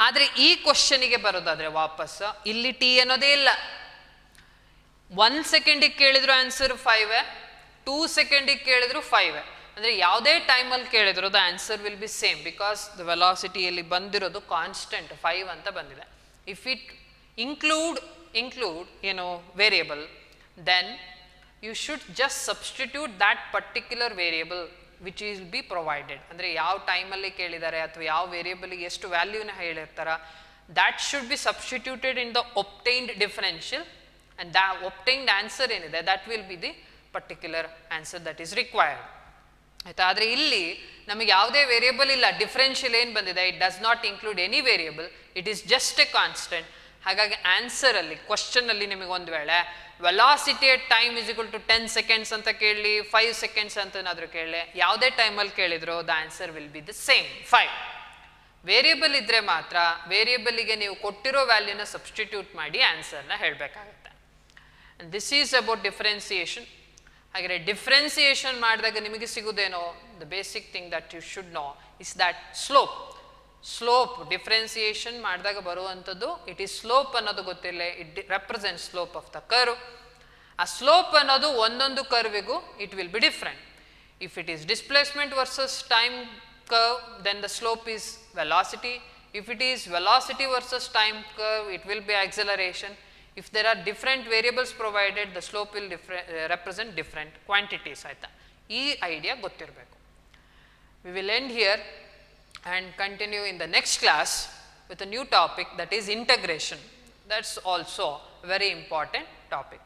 ಆದರೆ ಈ ಕ್ವಶನಿಗೆ ಬರೋದಾದರೆ ವಾಪಸ್ ಇಲ್ಲಿ T ಅನ್ನೋದೇ ಇಲ್ಲ. 1 ಸೆಕೆಂಡಿಗೆ ಕೇಳಿದ್ರು answer 5, 2 ಸೆಕೆಂಡಿಗೆ ಕೇಳಿದ್ರು 5. ಅಂದರೆ ಯಾವುದೇ ಟೈಮಲ್ಲಿ ಕೇಳಿದ್ರು the answer will be same, because the ವೆಲಾಸಿಟಿಯಲ್ಲಿ ಬಂದಿರೋದು ಕಾನ್ಸ್ಟೆಂಟ್ 5 ಅಂತ ಬಂದಿದೆ. ಇಫ್ ಇಟ್ ಇನ್ಕ್ಲೂಡ್ ಏನು variable, then you should just substitute that particular variable which is be provided. ಅಂದರೆ ಯಾವ ಟೈಮಲ್ಲಿ ಕೇಳಿದ್ದಾರೆ ಅಥವಾ ಯಾವ ವೇರಿಯಬಲ್ಗೆ ಎಷ್ಟು ವ್ಯಾಲ್ಯೂನ ಹೇಳಿರ್ತಾರ, that should be substituted in the obtained differential, and the obtained answer ಏನಿದೆ that will be the particular answer that is required. ಆಯಿತಾ? ಆದರೆ ಇಲ್ಲಿ ನಮಗೆ ಯಾವುದೇ ವೇರಿಯಬಲ್ ಇಲ್ಲ, ಡಿಫರೆನ್ಷಿಯಲ್ ಏನು ಬಂದಿದೆ, it does not include any variable, it is just a constant. ಹಾಗಾಗಿ ಆನ್ಸರಲ್ಲಿ ಕ್ವಶನಲ್ಲಿ ನಿಮಗೆ ಒಂದು ವೇಳೆ velocity at time is equal to 10 seconds ಅಂತ ಕೇಳಲಿ, 5 ಸೆಕೆಂಡ್ಸ್ ಅಂತ ಏನಾದರೂ ಕೇಳಲಿ, ಯಾವುದೇ ಟೈಮಲ್ಲಿ ಕೇಳಿದ್ರು the answer will be the same 5. Variable ಇದ್ದರೆ ಮಾತ್ರ ವೇರಿಯಬಲಿಗೆ ನೀವು ಕೊಟ್ಟಿರೋ ವ್ಯಾಲ್ಯೂನ ಸಬ್ಸ್ಟಿಟ್ಯೂಟ್ ಮಾಡಿ ಆನ್ಸರ್ನ ಹೇಳಬೇಕಾಗುತ್ತೆ. And this is about differentiation. ಹಾಗೆ ಡಿಫ್ರೆನ್ಸಿಯೇಷನ್ ಮಾಡಿದಾಗ ನಿಮಗೆ ಸಿಗುವುದೇನೋ, the basic thing that you should know is that slope differentiation ಮಾಡಿದಾಗ ಬರುವಂಥದ್ದು ಇಟ್ ಈಸ್ ಸ್ಲೋಪ್ ಅನ್ನೋದು ಗೊತ್ತಿಲ್ಲ, it represent slope of the curve. ಆ ಸ್ಲೋಪ್ ಅನ್ನೋದು ಒಂದೊಂದು ಕರ್ವಿಗೂ it will be different. If it is displacement versus time curve, then the slope is velocity. If it is velocity versus time curve, it will be acceleration. If there are different variables provided, the slope will represent different quantities. ಆಯ್ತಾ? ಈ idea ಗೊತ್ತಿರಬೇಕು. We will end here and continue in the next class with a new topic, that is integration. That's also a very important topic.